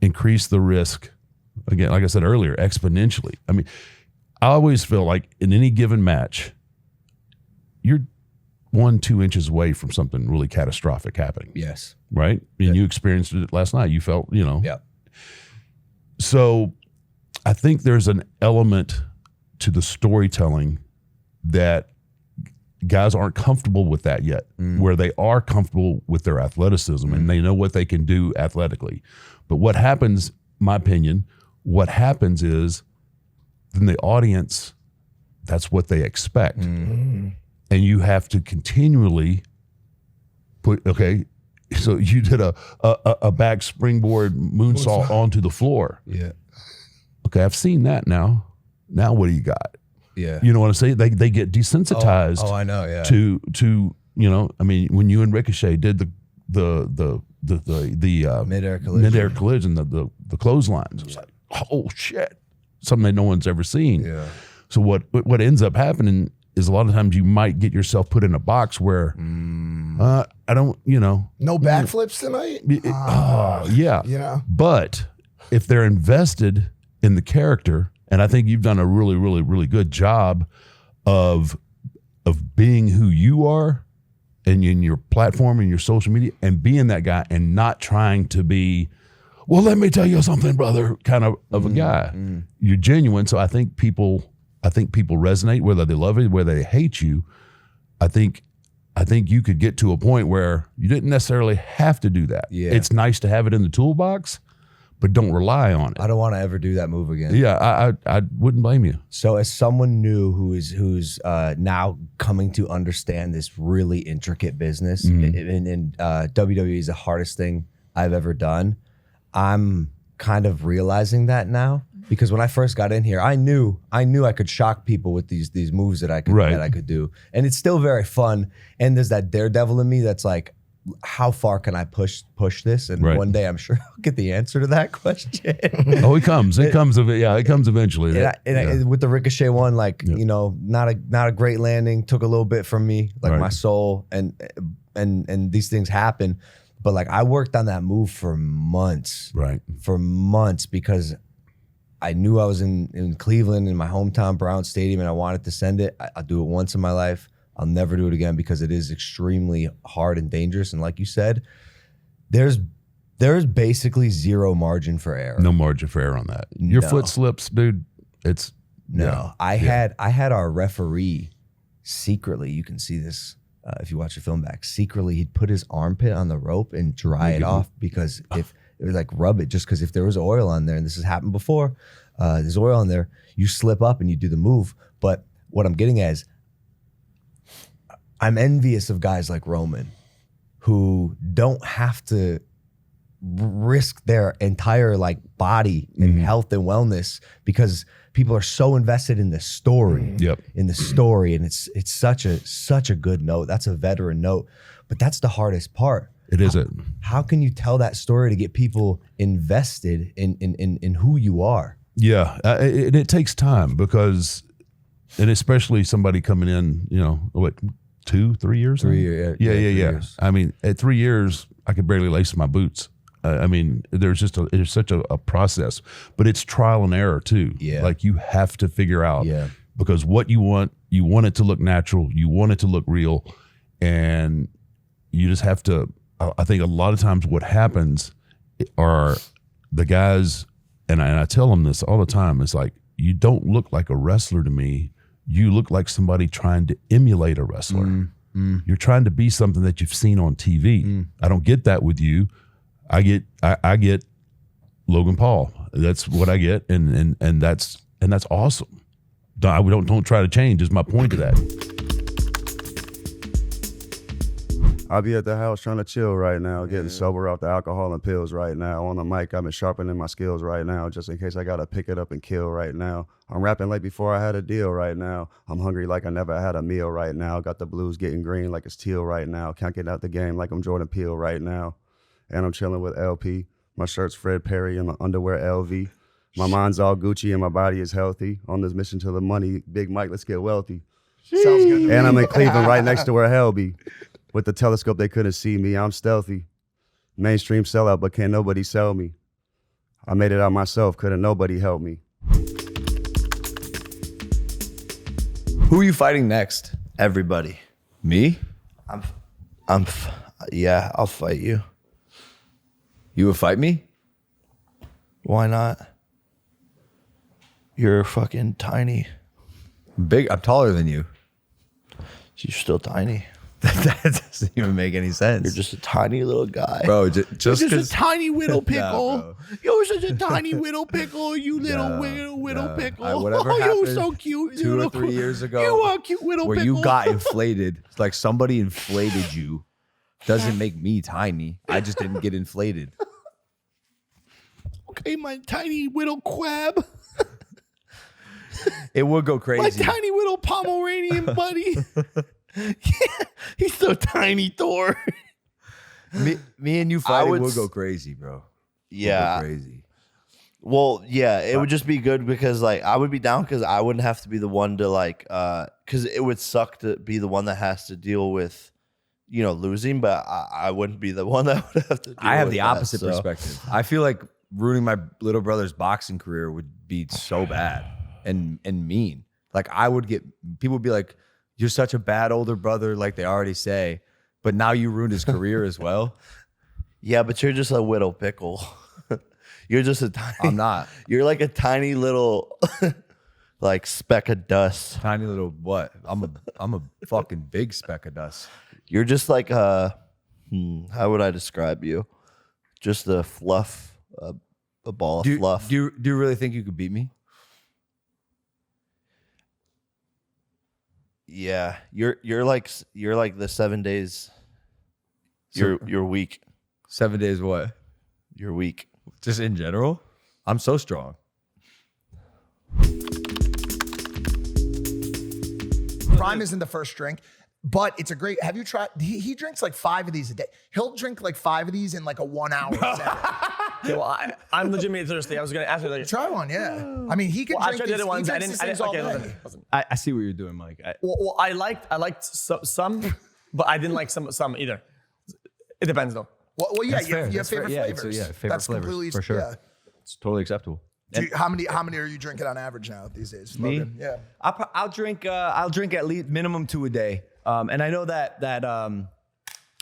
increase the risk, again, like I said earlier, exponentially. I mean, I always feel like in any given match, you're 1-2 inches away from something really catastrophic happening. Yes. Right? And you experienced it last night. You felt, Yeah. So I think there's an element to the storytelling that guys aren't comfortable with that yet, where they are comfortable with their athleticism and they know what they can do athletically. But what happens, my opinion, what happens is then the audience, that's what they expect. And you have to continually put, okay, so you did a back springboard moonsault onto the floor. Yeah. Okay, I've seen that now. Now what do you got? Yeah. You know what I'm saying? They get desensitized. Oh, I know, yeah. To I mean, when you and Ricochet did the Mid-air collision, the clotheslines, it was like, oh shit, something that no one's ever seen. Yeah. So what ends up happening is a lot of times you might get yourself put in a box where I don't, No backflips tonight? Yeah. Yeah. But if they're invested in the character, and I think you've done a really, really, really good job of being who you are and in your platform and your social media and being that guy and not trying to be, well, let me tell you something, brother, kind of a guy. You're genuine. So I think people resonate, whether they love it, whether they hate you. I think you could get to a point where you didn't necessarily have to do that. Yeah. It's nice to have it in the toolbox, but don't rely on it. I don't want to ever do that move again. Yeah, I wouldn't blame you. So as someone new who's now coming to understand this really intricate business, and WWE is the hardest thing I've ever done, I'm kind of realizing that now. Because when I first got in here, I knew I could shock people with these moves that I could do, and it's still very fun. And there's that daredevil in me that's like, how far can I push this? And one day I'm sure I'll get the answer to that question. Oh, it comes eventually. And with the Ricochet one, like not a great landing, took a little bit from me, like my soul, and these things happen. But like I worked on that move for months, because I knew I was in Cleveland, in my hometown Brown Stadium, and I wanted to send it. I'll do it once in my life. I'll never do it again because it is extremely hard and dangerous. And like you said, there's basically zero margin for error. No margin for error on that. Your foot slips, dude. It's I had our referee secretly. You can see this if you watch the film back. Secretly, he'd put his armpit on the rope and dry it off because if it was like rub it, just because if there was oil on there, and this has happened before, there's oil on there, you slip up and you do the move. But what I'm getting at is, I'm envious of guys like Roman who don't have to risk their entire like body and health and wellness because people are so invested in the story. In the story, and it's such a good note. That's a veteran note, but that's the hardest part. It is. How can you tell that story to get people invested in who you are? Yeah, it takes time because, and especially somebody coming in, 2-3 years? 3 years. Yeah. 3 years. I mean, at 3 years, I could barely lace my boots. I mean, there's such a process, but it's trial and error too. Yeah. Like you have to figure out because what you want it to look natural, you want it to look real, and you just have to. I think a lot of times what happens are the guys, and I tell them this all the time. It's like, you don't look like a wrestler to me. You look like somebody trying to emulate a wrestler. You're trying to be something that you've seen on TV. I don't get that with you. I get Logan Paul. That's what I get, and that's awesome don't try to change. Is my point to that. I'll be at the house trying to chill right now, getting sober off the alcohol and pills right now. On the mic, I've been sharpening my skills right now, just in case I gotta pick it up and kill right now. I'm rapping like before I had a deal right now. I'm hungry like I never had a meal right now. Got the blues getting green like it's teal right now. Can't get out the game like I'm Jordan Peele right now. And I'm chilling with LP. My shirt's Fred Perry and my underwear LV. My mind's all Gucci and my body is healthy. On this mission to the money, Big Mike, let's get wealthy. Sounds good to me. And I'm in Cleveland right next to where hell be. With the telescope, they couldn't see me. I'm stealthy. Mainstream sellout, but can't nobody sell me. I made it out myself, couldn't nobody help me. Who are you fighting next? Everybody. Me? Yeah, I'll fight you. You would fight me? Why not? You're fucking tiny. Big. I'm taller than you. You're still tiny. That doesn't even make any sense. You're just a tiny little guy. Bro, just You're 'cause- just a tiny whittle pickle. Nah, bro. You're such a tiny whittle pickle, you little whittle pickle. Whatever Oh, you're happened so cute. 2 or 3 years ago, You are a cute whittle where pickle. you got inflated. It's like somebody inflated you. Doesn't make me tiny. I just didn't get inflated. Okay, my tiny whittle quab. It would go My crazy. tiny little Pomeranian buddy. Yeah, he's so tiny, Thor. Me and you fighting would go crazy, bro. Yeah. Would go crazy. Well, yeah, it would just be good because like I would be down because I wouldn't have to be the one to like because it would suck to be the one that has to deal with, you know, losing, but I wouldn't be the one that would have to deal I have with the that, opposite so. perspective. I feel like ruining my little brother's boxing career would be so bad and mean. Like I would get people would be like, "You're such a bad older brother," like they already say, but now you ruined his career as well. Yeah, but you're just a whittle pickle. You're just a tiny. I'm not. You're like a tiny little, like speck of dust. Tiny little what? I'm a fucking big speck of dust. You're just like how would I describe you? Just a fluff, a ball of fluff. Do you really think you could beat me? Yeah, you're like the 7 days. You're weak. 7 days what? You're weak. Just in general? I'm so strong. Prime isn't the first drink, but it's a great. Have you tried? He drinks like 5 of these a day. He'll drink like 5 of these in like a 1 hour set. Okay, well, I'm legitimately thirsty. I was going to ask you later. Try one, yeah. I mean, he can Well, I drink tried the these. other ones. He I drinks didn't. these things all Okay, day. listen. I see what you're doing, Mike. Well, I liked some, but I didn't like some either. It depends though. Well, yeah, That's you have fair. That's favorite fair. flavors. Yeah, favorite That's flavors completely for sure. Yeah. It's totally acceptable. How many are you drinking on average now these days? Me? Logan? Yeah. I'll drink at least minimum 2 a day. And I know that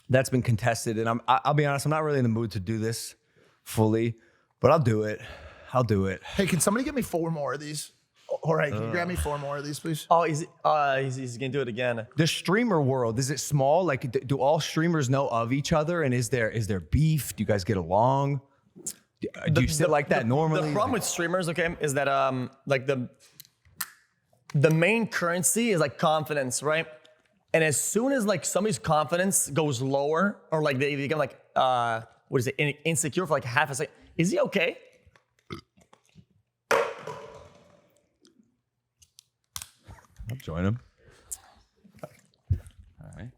that's been contested. And I'll be honest, I'm not really in the mood to do this fully, but I'll do it. Hey, can somebody get me 4 more of these? All right, can you grab me 4 more of these, please? Oh, he's gonna do it again. The streamer world, is it small? Like, do all streamers know of each other? And is there beef? Do you guys get along? Do you sit like that normally? The problem with streamers, okay, is that like the main currency is like confidence, right? And as soon as like somebody's confidence goes lower, or like they become like what is it, insecure for like half a second, is he okay? I'll join him. All right.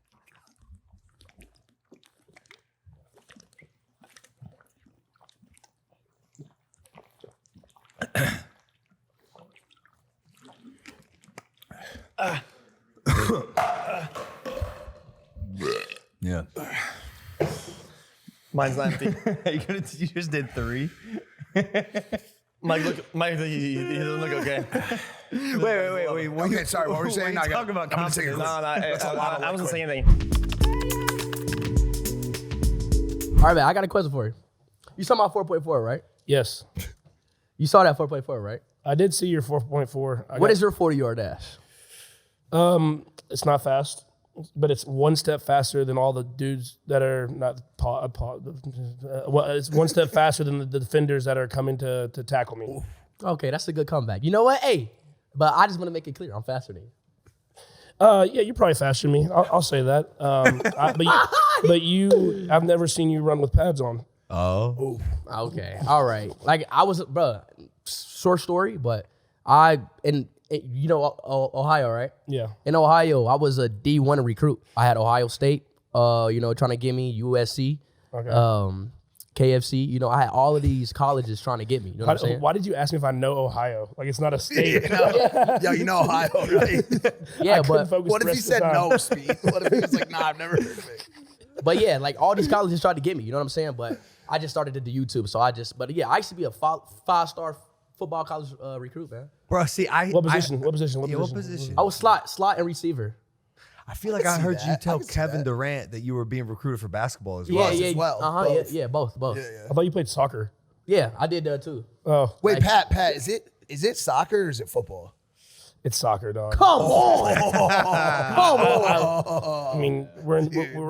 Yeah. Mine's not empty. You just did 3? Mike, he doesn't look okay. Wait. Okay, sorry. What were you saying? What are you talking about? I'm gonna take a quick. I wasn't saying anything. All right, man, I got a question for you. You saw my 4.4, right? Yes. You saw that 4.4, right? I did see your 4.4. What is your 40-yard dash? It's not fast, but it's 1 step faster than all the dudes that are not. Well, it's 1 step faster than the defenders that are coming to tackle me. Okay, that's a good comeback. You know what? Hey, But I just want to make it clear, I'm faster than you. Yeah, you're probably faster than me. I'll say that. I've never seen you run with pads on. Oh. Okay. All right. Like I was, bro. Short story, but you know Ohio, right? Yeah. In Ohio, I was a D1 recruit. I had Ohio State, trying to get me USC, KFC. You know, I had all of these colleges trying to get me. You know what I'm saying? Why did you ask me if I know Ohio? Like it's not a state. Yo, you know Ohio, right? Yeah, but what if he said no, Speed? What if he was like, nah, I've never heard of it? But yeah, like all these colleges tried to get me. You know what I'm saying? But I just started to do YouTube. So I used to be a five-star football college recruit, man. Bro, see, What position? What position? I was slot and receiver. I feel like I heard you tell Kevin Durant that you were being recruited for basketball as well. Yeah. Both. Yeah, both. I thought you played soccer. Yeah, I did that too. Oh, Wait, Pat, is it soccer or is it football? it's soccer, dog. Come on. Come on. I mean, we're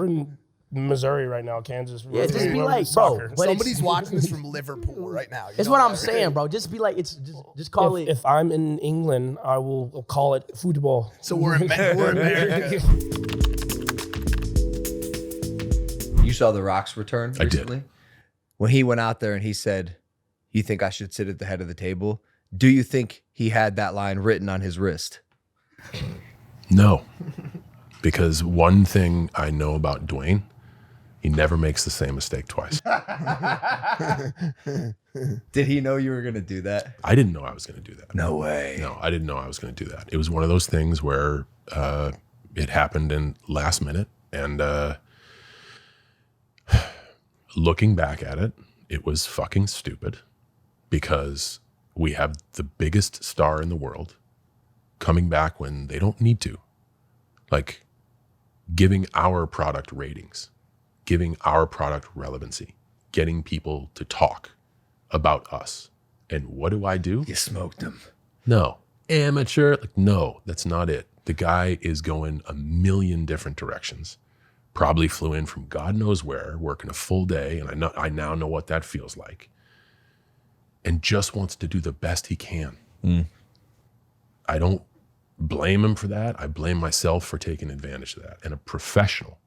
in Missouri right now, Kansas. Yeah, just be like, soccer. bro. Somebody's watching this from Liverpool right now. It's what I'm saying, bro. Just be like, it's just call it. If I'm in England, I will call it football. So we're America. You saw The Rock's return recently? I did. When he went out there and he said, "You think I should sit at the head of the table?" Do you think he had that line written on his wrist? No, because one thing I know about Dwayne, he never makes the same mistake twice. Did he know you were going to do that? I didn't know I was going to do that. No way. No, I didn't know I was going to do that. It was one of those things where it happened in last minute. And looking back at it, it was fucking stupid because we have the biggest star in the world coming back when they don't need to. Like giving our product ratings, giving our product relevancy, getting people to talk about us. And what do? You smoked him. No. Amateur? Like, no, that's not it. The guy is going a million different directions. Probably flew in from God knows where, working a full day, and I now know what that feels like. And just wants to do the best he can. I don't blame him for that. I blame myself for taking advantage of that. And a professional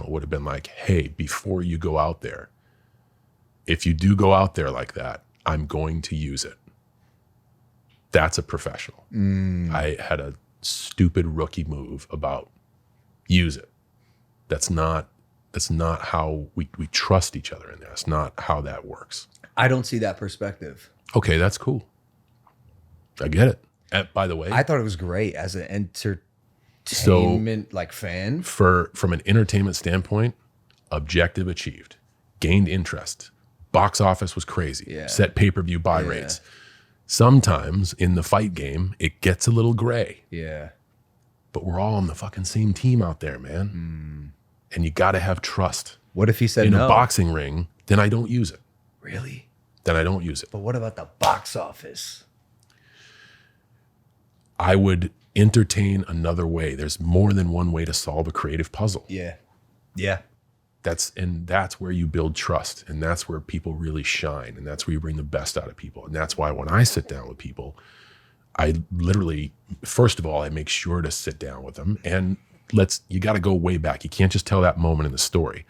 would have been like, hey, before you go out there, if you do go out there like that, I'm going to use it. That's a professional. I had a stupid rookie move about use it. That's not how we trust each other in there. That's not how that works. I don't see that perspective. Okay, that's cool. I get it. And by the way, I thought it was great as an entertainment fan. From an entertainment standpoint, objective achieved. Gained interest. Box office was crazy. Yeah. Set pay-per-view buy rates. Sometimes in the fight game, it gets a little gray. Yeah. But we're all on the fucking same team out there, man. And you got to have trust. What if he said in no? a boxing ring, then I don't use it. Really? Then I don't use it. But what about the box office? I would entertain another way. There's more than one way to solve a creative puzzle. Yeah. Yeah. That's where you build trust, and that's where people really shine, and that's where you bring the best out of people. And that's why when I sit down with people, I literally, first of all, I make sure to sit down with them, and you got to go way back. You can't just tell that moment in the story.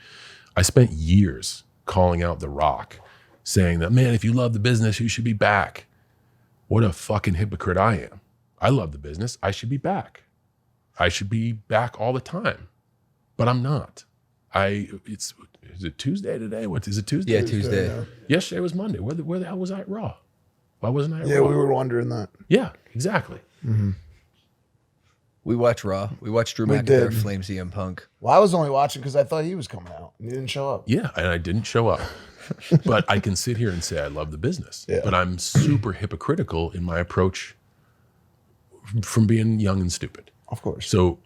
I spent years calling out The Rock, saying that, man, if you love the business, you should be back. What a fucking hypocrite I am. I love the business. I should be back. I should be back all the time, but I'm not. Is it Tuesday today? Is it Tuesday? Yeah, Tuesday. Yesterday was Monday. Where the hell was I at Raw? Why wasn't I at Raw? Yeah, we were wondering that. Yeah, exactly. We watched Raw. We watched Drew We McIntyre did. flame CM Punk. Well, I was only watching because I thought he was coming out and he didn't show up. Yeah, and I didn't show up. But I can sit here and say I love the business. Yeah. But I'm super hypocritical in my approach from being young and stupid. Of course. So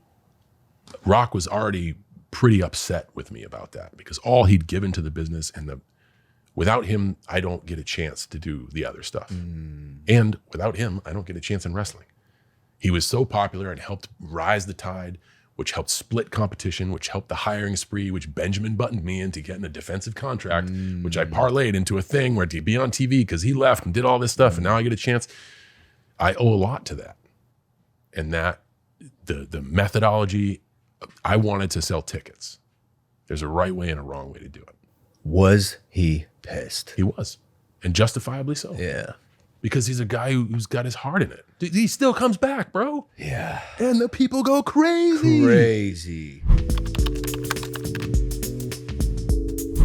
Rock was already pretty upset with me about that because all he'd given to the business and without him, I don't get a chance to do the other stuff. And without him, I don't get a chance in wrestling. He was so popular and helped rise the tide, which helped split competition, which helped the hiring spree, which Benjamin buttoned me into getting a defensive contract, which I parlayed into a thing where to be on TV because he left and did all this stuff and now I get a chance. I owe a lot to that. And that the methodology, I wanted to sell tickets. There's a right way and a wrong way to do it. Was he pissed? He was. And justifiably so. Yeah. Because he's a guy who's got his heart in it. Dude, he still comes back, bro. Yeah. And the people go crazy. Crazy.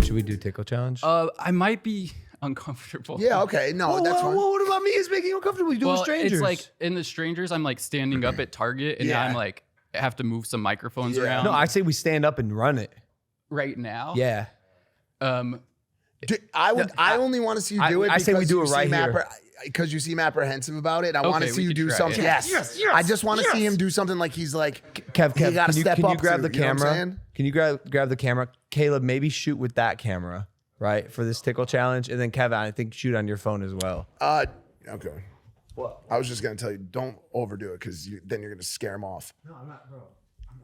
Should we do Tickle Challenge? I might be uncomfortable. Yeah, okay. No, that's fine. What about me is making you uncomfortable? You do it with strangers. It's like in the strangers, I'm like standing up at Target and now I'm like, I have to move some microphones around. No, I say we stand up and run it. Right now? Yeah. I only want to see you do it. I say we do it right here. Because you seem apprehensive about it. I want to see you do something. Yes. I just want to see him do something like he's like, Kev, you gotta step can you up grab to, the you know what I'm camera? saying? Can you grab the camera? Caleb, maybe shoot with that camera, right, for this Tickle Challenge. And then Kevin, I think shoot on your phone as well. Okay. What? I was just gonna tell you, don't overdo it because then you're gonna scare him off. No, I'm not, bro.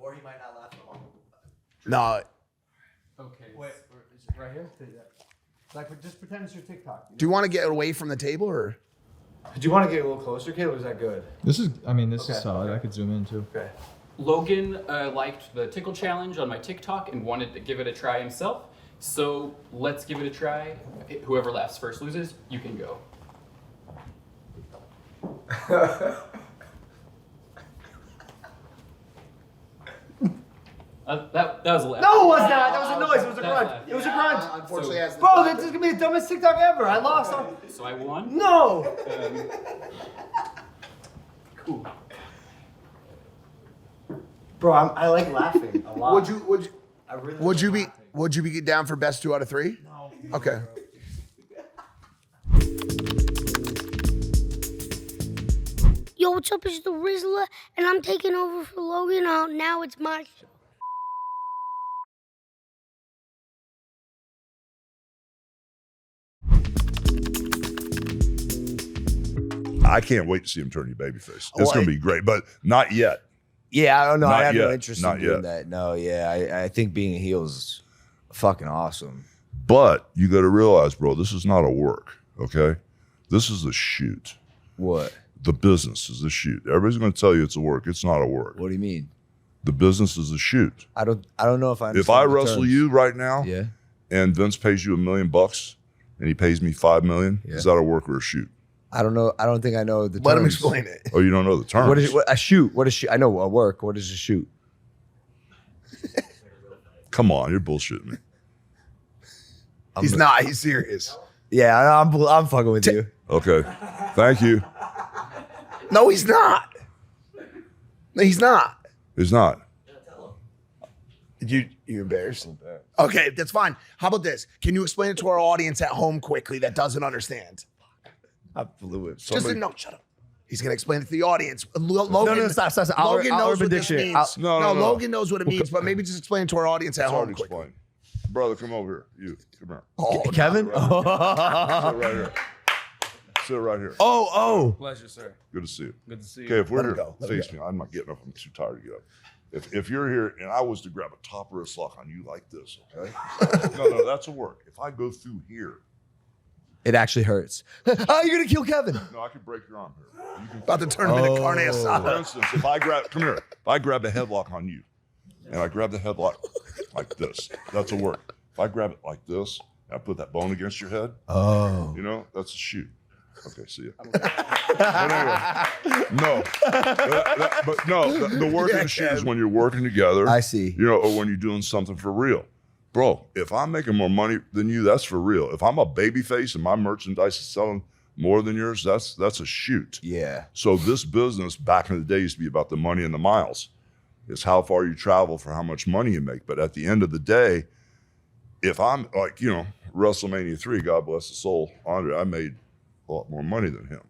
Or he might not laugh at all. No. Okay. Wait, is it right here? Like, just pretend it's your TikTok. Do you want to get away from the table or? Do you want to get a little closer, Caleb? Is that good? This is solid. I could zoom in too. Okay. Logan liked the Tickle Challenge on my TikTok and wanted to give it a try himself. So let's give it a try. Whoever laughs first loses. You can go. That was a laugh. No, it was not. That was a noise. It was a grunt. It was a grunt. Unfortunately, Bro, this is gonna be the dumbest TikTok ever. I lost. So I won? No. Cool. Bro, I like laughing a lot. Would you be down for best 2 out of 3? No. Okay. Yo, what's up? It's the Rizzler, and I'm taking over for Logan. Now it's my show. I can't wait to see him turn you babyface. It's going to be great, but not yet. Yeah, I don't know. I have no yet. interest Not in doing yet. that. No, yeah, I think being a heel is fucking awesome. But you got to realize, bro, this is not a work, okay? This is a shoot. What? The business is a shoot. Everybody's going to tell you it's a work. It's not a work. What do you mean? The business is a shoot. I don't know if I understand If I the wrestle terms. you right now, Yeah. and Vince pays you $1 million and he pays me $5 million, is that a work or a shoot? I don't know. I don't think I know the terms. Let him explain it. Oh, you don't know the terms? What is a shoot? What is shoot? I know a work. What is a shoot? Come on, you're bullshitting me. He's not. He's serious. Yeah, I'm fucking with you. Okay. Thank you. No, he's not. No, he's not. He's not. You embarrassed? Okay, that's fine. How about this? Can you explain it to our audience at home quickly that doesn't understand? I blew it. Just no, shut up. He's gonna explain it to the audience. Logan, No, stop. Logan knows what this means. No. Logan knows what it means, but maybe just explain it to our audience at It's hard home to quickly. explain. Brother, come over here. You, come here. Oh, Kevin? Sit right here. Sit right here. Oh. Pleasure, sir. Good to see you. Good to see you. Okay, if we're Let him here, go. Let him face me. I'm not getting up. I'm too tired to get up. If you're here and I was to grab a top wrist lock on you like this, okay? No, that's a work. If I go through here, It actually hurts. Oh, you're gonna kill Kevin. no, I could break your arm here. You can About to turn him into carne For asada. instance, if I grab a headlock on you, and I grab the headlock like this, that's a work. If I grab it like this, and I put that bone against your head, you know, that's a shoot. Okay, see ya. But anyway, no. The work of the shoot is when you're working together. I see. You know, or when you're doing something for real. Bro, if I'm making more money than you, that's for real. If I'm a babyface and my merchandise is selling more than yours, that's a shoot. Yeah. So this business back in the day used to be about the money and the miles. It's how far you travel for how much money you make. But at the end of the day, if I'm like, you know, WrestleMania 3, God bless his soul, Andre, I made a lot more money than him.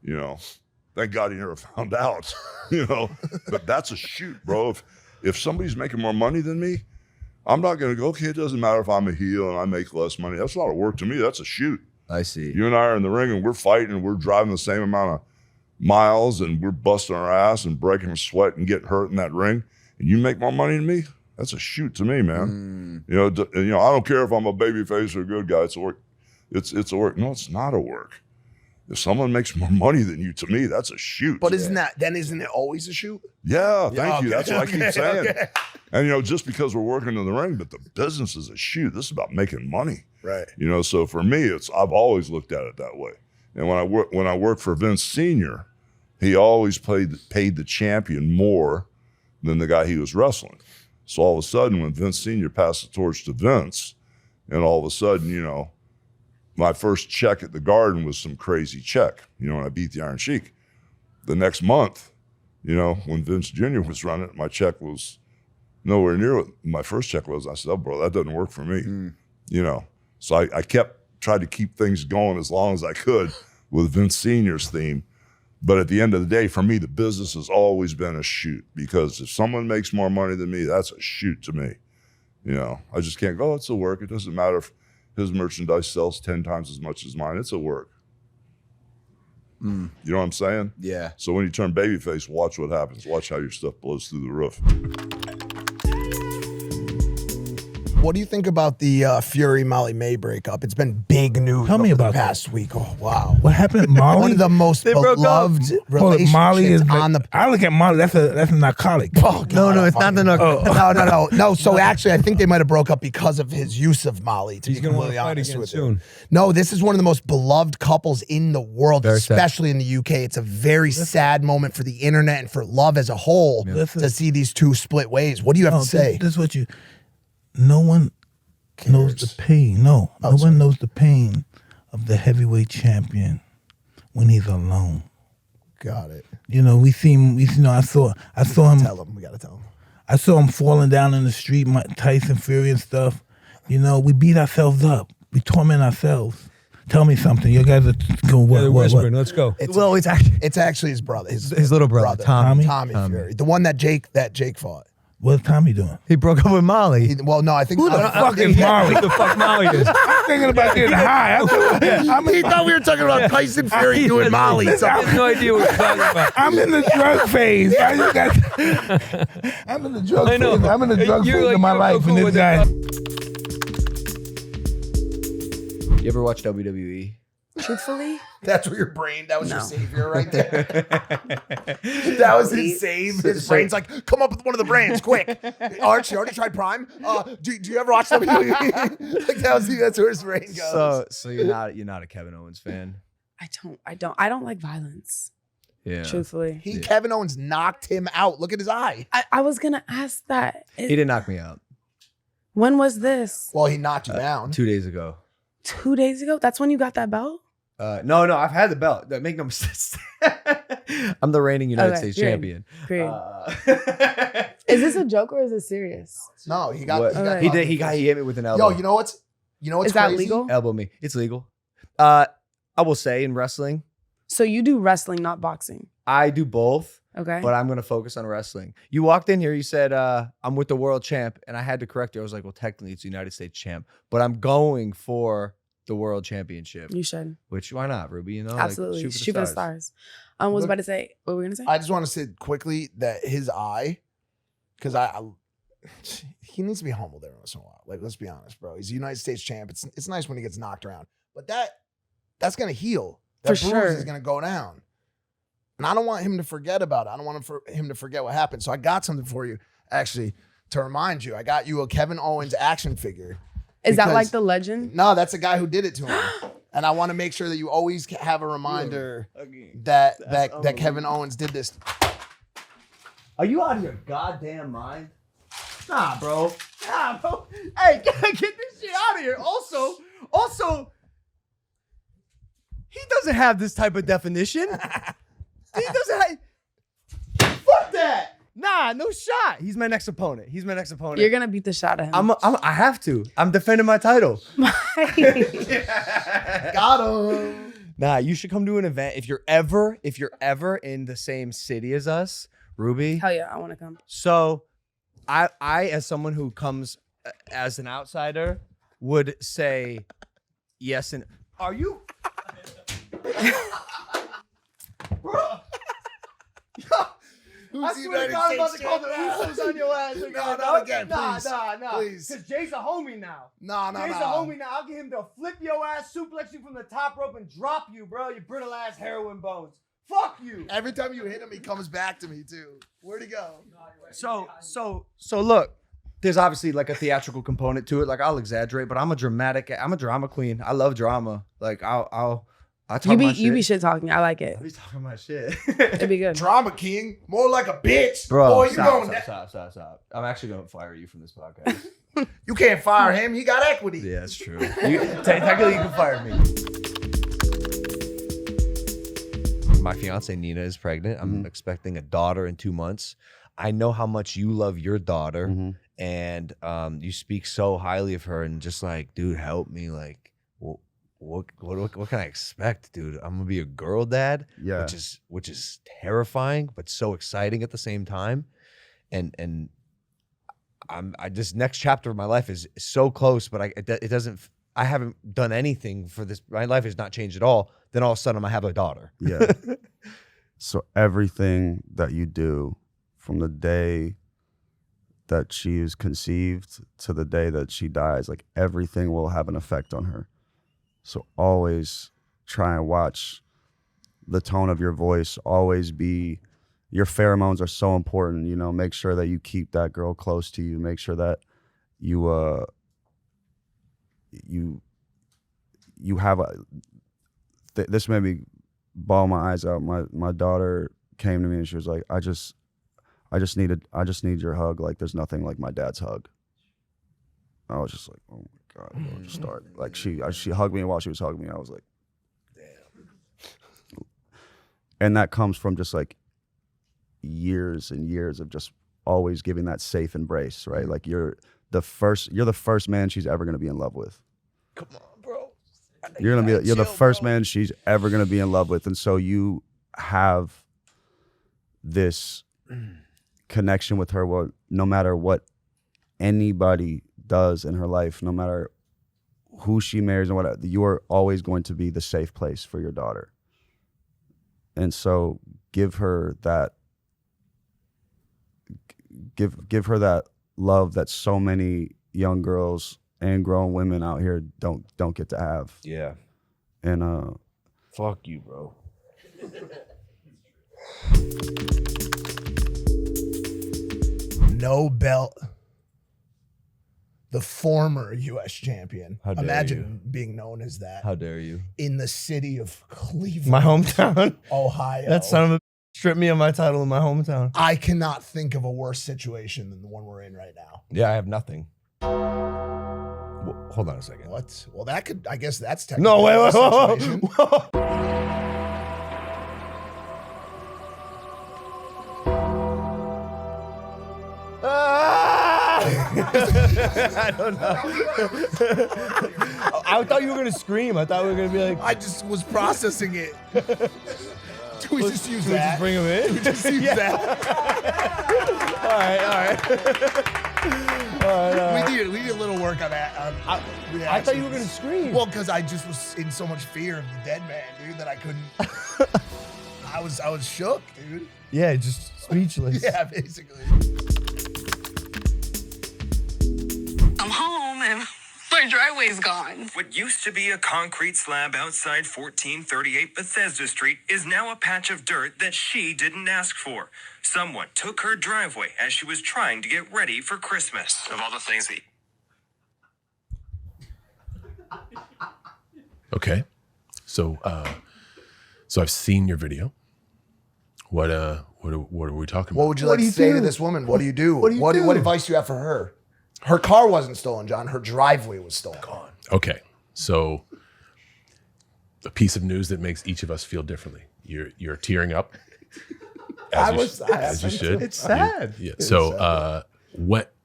You know, thank God he never found out, you know, but that's a shoot, bro. If somebody's making more money than me, I'm not going to go, okay, it doesn't matter if I'm a heel and I make less money. That's not a work to me. That's a shoot. I see. You and I are in the ring and we're fighting and we're driving the same amount of miles and we're busting our ass and breaking a sweat and getting hurt in that ring. And you make more money than me? That's a shoot to me, man. You know, I don't care if I'm a baby face or a good guy. It's a work. It's a work. No, it's not a work. If someone makes more money than you, to me, that's a shoot. But isn't it always a shoot? Yeah, thank you. okay, That's what I keep okay, saying. okay. And, just because we're working in the ring, but the business is a shoot. This is about making money. Right. So for me, I've always looked at it that way. And when I worked for Vince Sr., he always paid the champion more than the guy he was wrestling. So all of a sudden, when Vince Sr. passed the torch to Vince, and all of a sudden, my first check at the Garden was some crazy check, when I beat the Iron Sheik. The next month, when Vince Jr. was running it, my check was nowhere near what my first check was. I said, oh, bro, that doesn't work for me. So I tried to keep things going as long as I could with Vince Sr.'s theme. But at the end of the day, for me, the business has always been a shoot, because if someone makes more money than me, that's a shoot to me. I just can't go, it's a work. It doesn't matter if his merchandise sells 10 times as much as mine. It's a work. You know what I'm saying? Yeah. So when you turn babyface, watch what happens. Watch how your stuff blows through the roof. What do you think about the Fury Molly May breakup? It's been big news. Tell me about the past week. Oh wow! What happened, Molly? One of the most beloved relationships Molly is on the. I look at Molly. That's a narcotic. Oh, God, No, it's not the narcotic. No. So actually, I think they might have broke up because of his use of Molly. To be completely honest with you. No, this is one of the most beloved couples in the world, especially in the UK. It's a very sad moment for the internet and for love as a whole to see these two split ways. What do you have to say? This is what you. No one knows the pain. No one knows the pain of the heavyweight champion when he's alone. Got it. We see him. I saw him. Tell him. We gotta tell him. I saw him falling down in the street, Tyson Fury and stuff. We beat ourselves up. We torment ourselves. Tell me something. You guys are going what? Let's go. It's actually his brother. His little brother, Tommy Fury, the one that Jake fought. What's Tommy doing? He broke up with Molly. No, I think who the fuck is Molly? Who the fuck Molly is? I'm thinking about getting high. He thought we were talking about Tyson Fury doing Molly. I have no idea what you're talking about. I'm in the drug phase. I'm in the drug phase. I'm in the drug phase of my life. And this guy. You ever watch WWE? Truthfully? That was your savior right there. That was his save. His brain's like, come up with one of the brands, quick. Arch, you already tried Prime? Do you ever watch WWE? That's where his brain goes. So you're not a Kevin Owens fan? I don't like violence. Yeah. Truthfully. Kevin Owens knocked him out. Look at his eye. I was gonna ask that. He didn't knock me out. When was this? Well, he knocked you down. 2 days ago. 2 days ago? That's when you got that belt? No, I've had the belt. Make no mistake. I'm the reigning United States champion. Period. Is this a joke or is it serious? No, he got. He hit me with an elbow. Yo, you know what's Is that crazy? legal? Elbow me. It's legal. I will say in wrestling. So you do wrestling, not boxing. I do both. Okay. But I'm going to focus on wrestling. You walked in here, you said, I'm with the world champ. And I had to correct you. I was like, well, technically it's the United States champ. But I'm going for the world championship. You should. Which, why not, Ruby? Absolutely. Like, shoot for the stars. I was about to say, what were we going to say? I just want to say quickly that his eye, because he needs to be humbled every once in a while. Like, let's be honest, bro. He's a United States champ. It's nice when he gets knocked around. But that's going to heal. That bruise is going to go down. And I don't want him to forget about it. I don't want him to forget what happened. So I got something for you, actually, to remind you. I got you a Kevin Owens action figure. Is that like the legend? No, that's the guy who did it to him. And I want to make sure that you always have a reminder that Kevin Owens did this. Are you out of your goddamn mind? Nah, bro. Hey, get this shit out of here. Also, he doesn't have this type of definition. He doesn't have. Fuck that. Nah, no shot. He's my next opponent. You're going to beat the shot at him. I have to. I'm defending my title. Got him. Nah, you should come to an event. If you're ever in the same city as us, Ruby. Hell yeah, I want to come. So I as someone who comes as an outsider would say yes. And are you? Who's I the swear to United God, I'm about to States call the champion? Usos on your ass. No, again, not again, Nah, please. nah. Please. Because Jay's a homie now. No. Jay's a homie now. I'll get him to flip your ass, suplex you from the top rope, and drop you, bro. You brittle ass heroin bones. Fuck you. Every time you hit him, he comes back to me too. Where'd he go? So look, there's obviously like a theatrical component to it. Like I'll exaggerate, but I'm a drama queen. I love drama. Like I talk my shit. You be shit talking. I like it. I be talking my shit. It'd be good. Drama king, more like a bitch. Bro, Boy, you stop. I'm actually gonna fire you from this podcast. You can't fire him. He got equity. Yeah, that's true. Technically, you can fire me. My fiance Nina is pregnant. I'm expecting a daughter in 2 months. I know how much you love your daughter, and you speak so highly of her. And just like, dude, help me. Like, what can I expect, dude? I'm gonna be a girl dad, which is terrifying, but so exciting at the same time. And I just next chapter of my life is so close, but it doesn't. I haven't done anything for this. My life has not changed at all. Then all of a sudden, I have a daughter. Yeah. So everything that you do from the day that she is conceived to the day that she dies, like everything will have an effect on her. So always try and watch the tone of your voice. Always be, your pheromones are so important. You know, make sure that you keep that girl close to you. Make sure that you have a. This made me bawl my eyes out. My daughter came to me and she was like, I just need your hug. Like there's nothing like my dad's hug. I was just like, oh my God, bro, just start. Like she hugged me, and while she was hugging me, I was like, damn. And that comes from just like years and years of just always giving that safe embrace, right? Like you're the first man she's ever gonna be in love with. Come on, bro. You're the first man she's ever gonna be in love with, and so you have this connection with her. Well, no matter what anybody does in her life, no matter who she marries and whatever, you are always going to be the safe place for your daughter. And so give her that love that so many young girls and grown women out here don't get to have. Yeah. And fuck you, bro. No belt. The former U.S. champion. How dare Imagine being known as that. How dare you? In the city of Cleveland. My hometown. Ohio. That son of a stripped me of my title in my hometown. I cannot think of a worse situation than the one we're in right now. Yeah, I have nothing. Hold on a second. What? Well, that could, I guess that's No, technically wait. a situation. I don't know. I thought you were gonna scream. I thought we were gonna be like. I just was processing it. Do we just use that? Just bring him in. Do we just use that? All right. We need a little work on that. I thought you were gonna scream. Well, because I just was in so much fear of the dead man, dude, that I couldn't. I was shook, dude. Yeah, just speechless. Yeah, basically. I'm home and my driveway's gone. What used to be a concrete slab outside 1438 Bethesda Street is now a patch of dirt that she didn't ask for. Someone took her driveway as she was trying to get ready for Christmas. Of all the things that... Okay. So I've seen your video. What are we talking about? What would you like to say to this woman? What do you do? What advice do you have for her? Her car wasn't stolen, John. Her driveway was stolen. Okay. So a piece of news that makes each of us feel differently. You're tearing up. As you should. It's sad. Yeah. So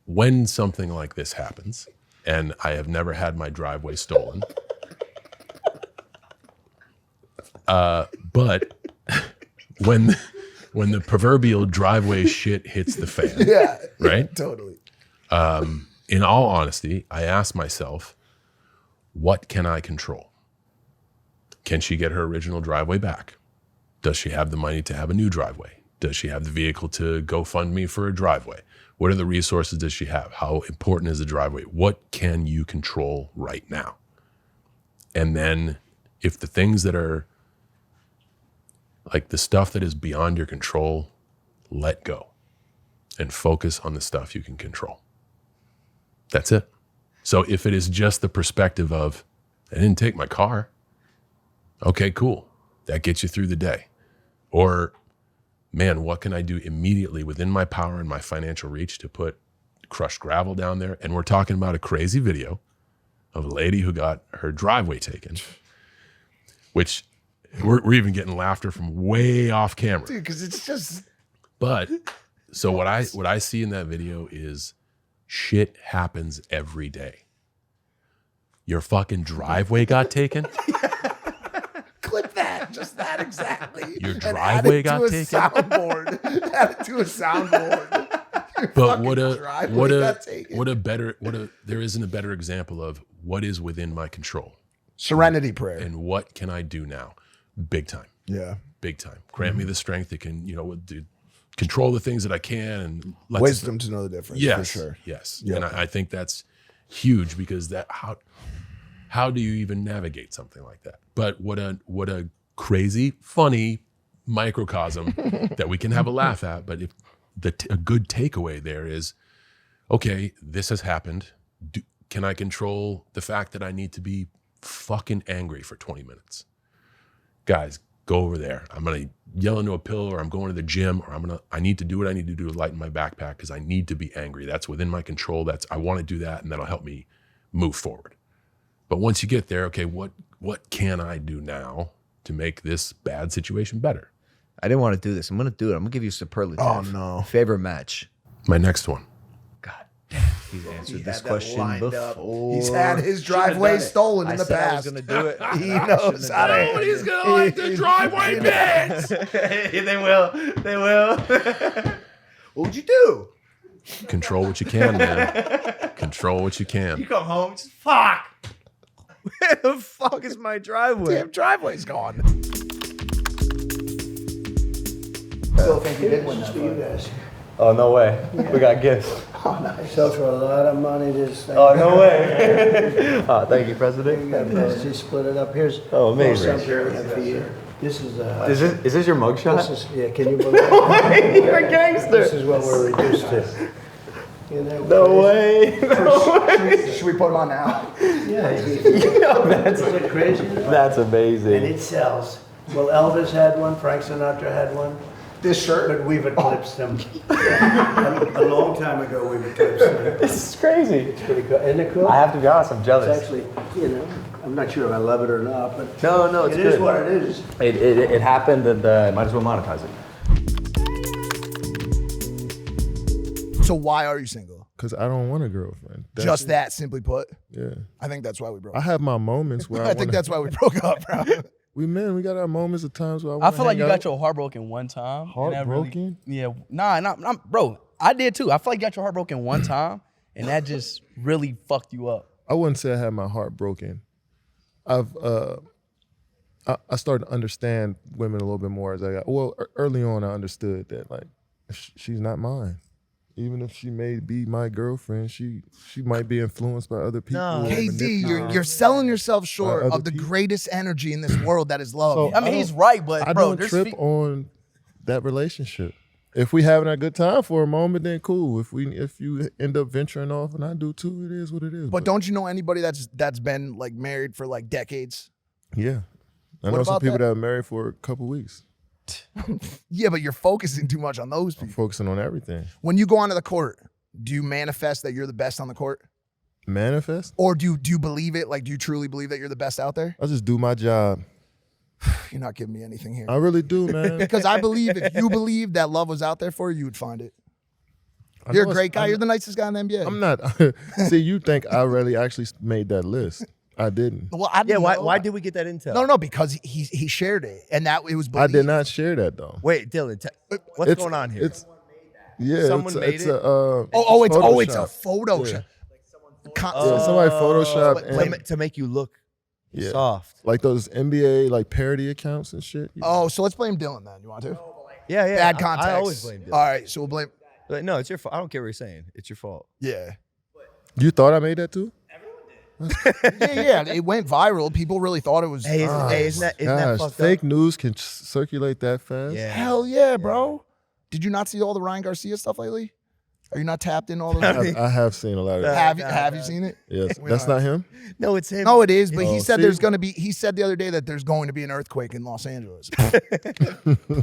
when something like this happens, and I have never had my driveway stolen, but when the proverbial driveway shit hits the fan, yeah, right? Totally. In all honesty, I asked myself, what can I control? Can she get her original driveway back? Does she have the money to have a new driveway? Does she have the vehicle to go fund me for a driveway? What are the resources does she have? How important is the driveway? What can you control right now? And then if the things that are like the stuff that is beyond your control, let go and focus on the stuff you can control. That's it. So if it is just the perspective of, I didn't take my car. Okay, cool. That gets you through the day. Or, man, what can I do immediately within my power and my financial reach to put crushed gravel down there? And we're talking about a crazy video of a lady who got her driveway taken, which we're even getting laughter from way off camera. Dude, because it's just. But so what I see in that video is shit happens every day. Your fucking driveway got taken. Clip that, just that exactly. Your driveway got taken. Soundboard. Add it to a soundboard. But there isn't a better example of what is within my control. Serenity prayer. And what can I do now? Big time. Yeah. Big time. Grant me the strength that can, control the things that I can and wisdom to know the difference. Yes, for sure. Yes. Yep. And I think that's huge because how do you even navigate something like that? But what a crazy, funny microcosm that we can have a laugh at. But if a good takeaway there is, okay, this has happened. Can I control the fact that I need to be fucking angry for 20 minutes? Guys, go over there. I'm going to yell into a pillow, or I'm going to the gym, or I need to do what I need to do to lighten my backpack because I need to be angry. That's within my control. I want to do that, and that'll help me move forward. But once you get there, okay, what can I do now to make this bad situation better? I didn't want to do this. I'm going to do it. I'm going to give you a superlative. Oh, no. Favorite match. My next one. He's answered this question before. He's had his driveway stolen in the past. I was going to do it. He knows how to. Nobody's going to like the driveway bits. They will. They will. What would you do? Control what you can, man. Control what you can. You come home, just fuck. Where the fuck is my driveway? Damn driveway's gone. Still think you did win that for you guys. Oh, no way. We got gifts. Oh, nice. Sells for a lot of money. This thing. Oh, no way. Oh, thank you, President. You got this. You split it up. Here's amazing. Something for you. This is Is this your mugshot? Yeah, can you believe it? You're a gangster. This is what we're reduced to. No way. Should we put them on now? Yeah. That's crazy. That's amazing. And it sells. Well, Elvis had one. Frank Sinatra had one. This shirt? But we've eclipsed them. A long time ago, we've eclipsed them. This is crazy. It's pretty cool. Isn't it cool? I have to be honest, I'm jealous. It's actually, I'm not sure if I love it or not, but no, it's it good. is what it is. It happened, and might as well monetize it. So why are you single? Because I don't want a girlfriend. Just that, simply put? Yeah. I think that's why we broke up. I have my moments where I think that's why we broke up, bro. We got our moments of times where I feel like you got your heart broken one time. Heartbroken? Yeah. Nah, bro. I did too. I feel like you got your heart broken one time, and that just really fucked you up. I wouldn't say I had my heart broken. I started to understand women a little bit more as I got. Well, early on, I understood that she's not mine. Even if she may be my girlfriend, she might be influenced by other people. No. KD, you're selling yourself short of the greatest energy in this world that is love. So I mean, he's right, but I don't trip on that relationship. If we having a good time for a moment, then cool. If you end up venturing off, and I do too, it is what it is. But don't you know anybody that's been like married for like decades? Yeah, I know some people that are married for a couple weeks. Yeah, but you're focusing too much on those people. I'm focusing on everything. When you go onto the court, do you manifest that you're the best on the court? Manifest? Or do you believe it? Like, do you truly believe that you're the best out there? I just do my job. You're not giving me anything here. I really do, man. Because I believe if you believe that love was out there for you, you would find it. You're a great guy. You're the nicest guy in the NBA. I'm not. See, you think I really actually made that list. I didn't. Well, I didn't know. Why did we get that intel? No, because he shared it, and that it was believed. I did not share that though. Wait, Dylan, what's going on here? Someone made it. It's a Photoshop. Yeah, somebody photoshopped to make you look soft, like those NBA like parody accounts and shit. Oh, so let's blame Dylan then. You want to? Yeah, yeah. Bad I context. always blame Dylan. All right, so we'll blame. But no, it's your fault. I don't care what you're saying. It's your fault. Yeah. You thought I made that too? yeah, it went viral. People really thought it was. Hey, isn't that fucked fake up? news can circulate that fast. Yeah. Hell yeah, bro. Did you not see all the Ryan Garcia stuff lately? Are you not tapped in all those? I have seen a lot of that. Have you seen it? Yes. That's not him? No, it's him. No, it is. But he Oh, said see? there's going to be. He said the other day that there's going to be an earthquake in Los Angeles.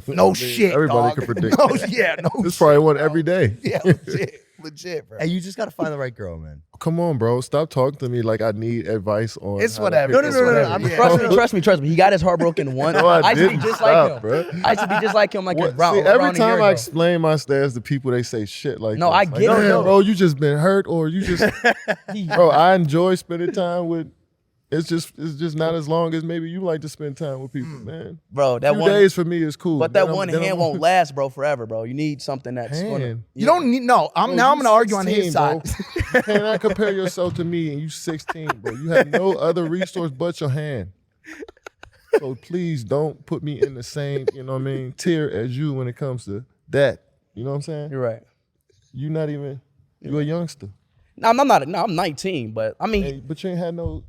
No shit. Everybody dog. can predict. No, that. yeah, no. There's probably one every day. Yeah, legit, bro. Hey, you just gotta find the right girl, man. Come on, bro. Stop talking to me like I need advice on. It's how to whatever. pick No, a no, no, no, celebrity. Trust me. He got his heart broken once. No, I used to be didn't. just Stop, like him. bro. I used to be just like him, like What- a brown. see, every around a year time I ago. explain my stats to people, they say shit like No, this. I Like, get it, "Damn, though." bro. You just been hurt, or you just, bro. I enjoy spending time with. It's just not as long as maybe you like to spend time with people, man. Bro, that 2 one days for me is cool. But that Then one then hand won't last, bro, forever, bro. You need something that's gonna. Hand. You don't need. No, I'm going to argue on his side. You cannot compare yourself to me and you 16, bro. You have no other resource but your hand. So please don't put me in the same, you know what I mean, tier as you when it comes to that. You know what I'm saying? You're right. You're not even. You're a youngster. No, I'm not. No, I'm 19, but I mean, Hey, but you ain't had no.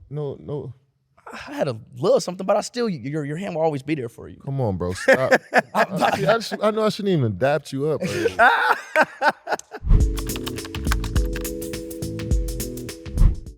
I had a little something, but I still, your hand will always be there for you. Come on, bro. Stop. I know I shouldn't even adapt you up.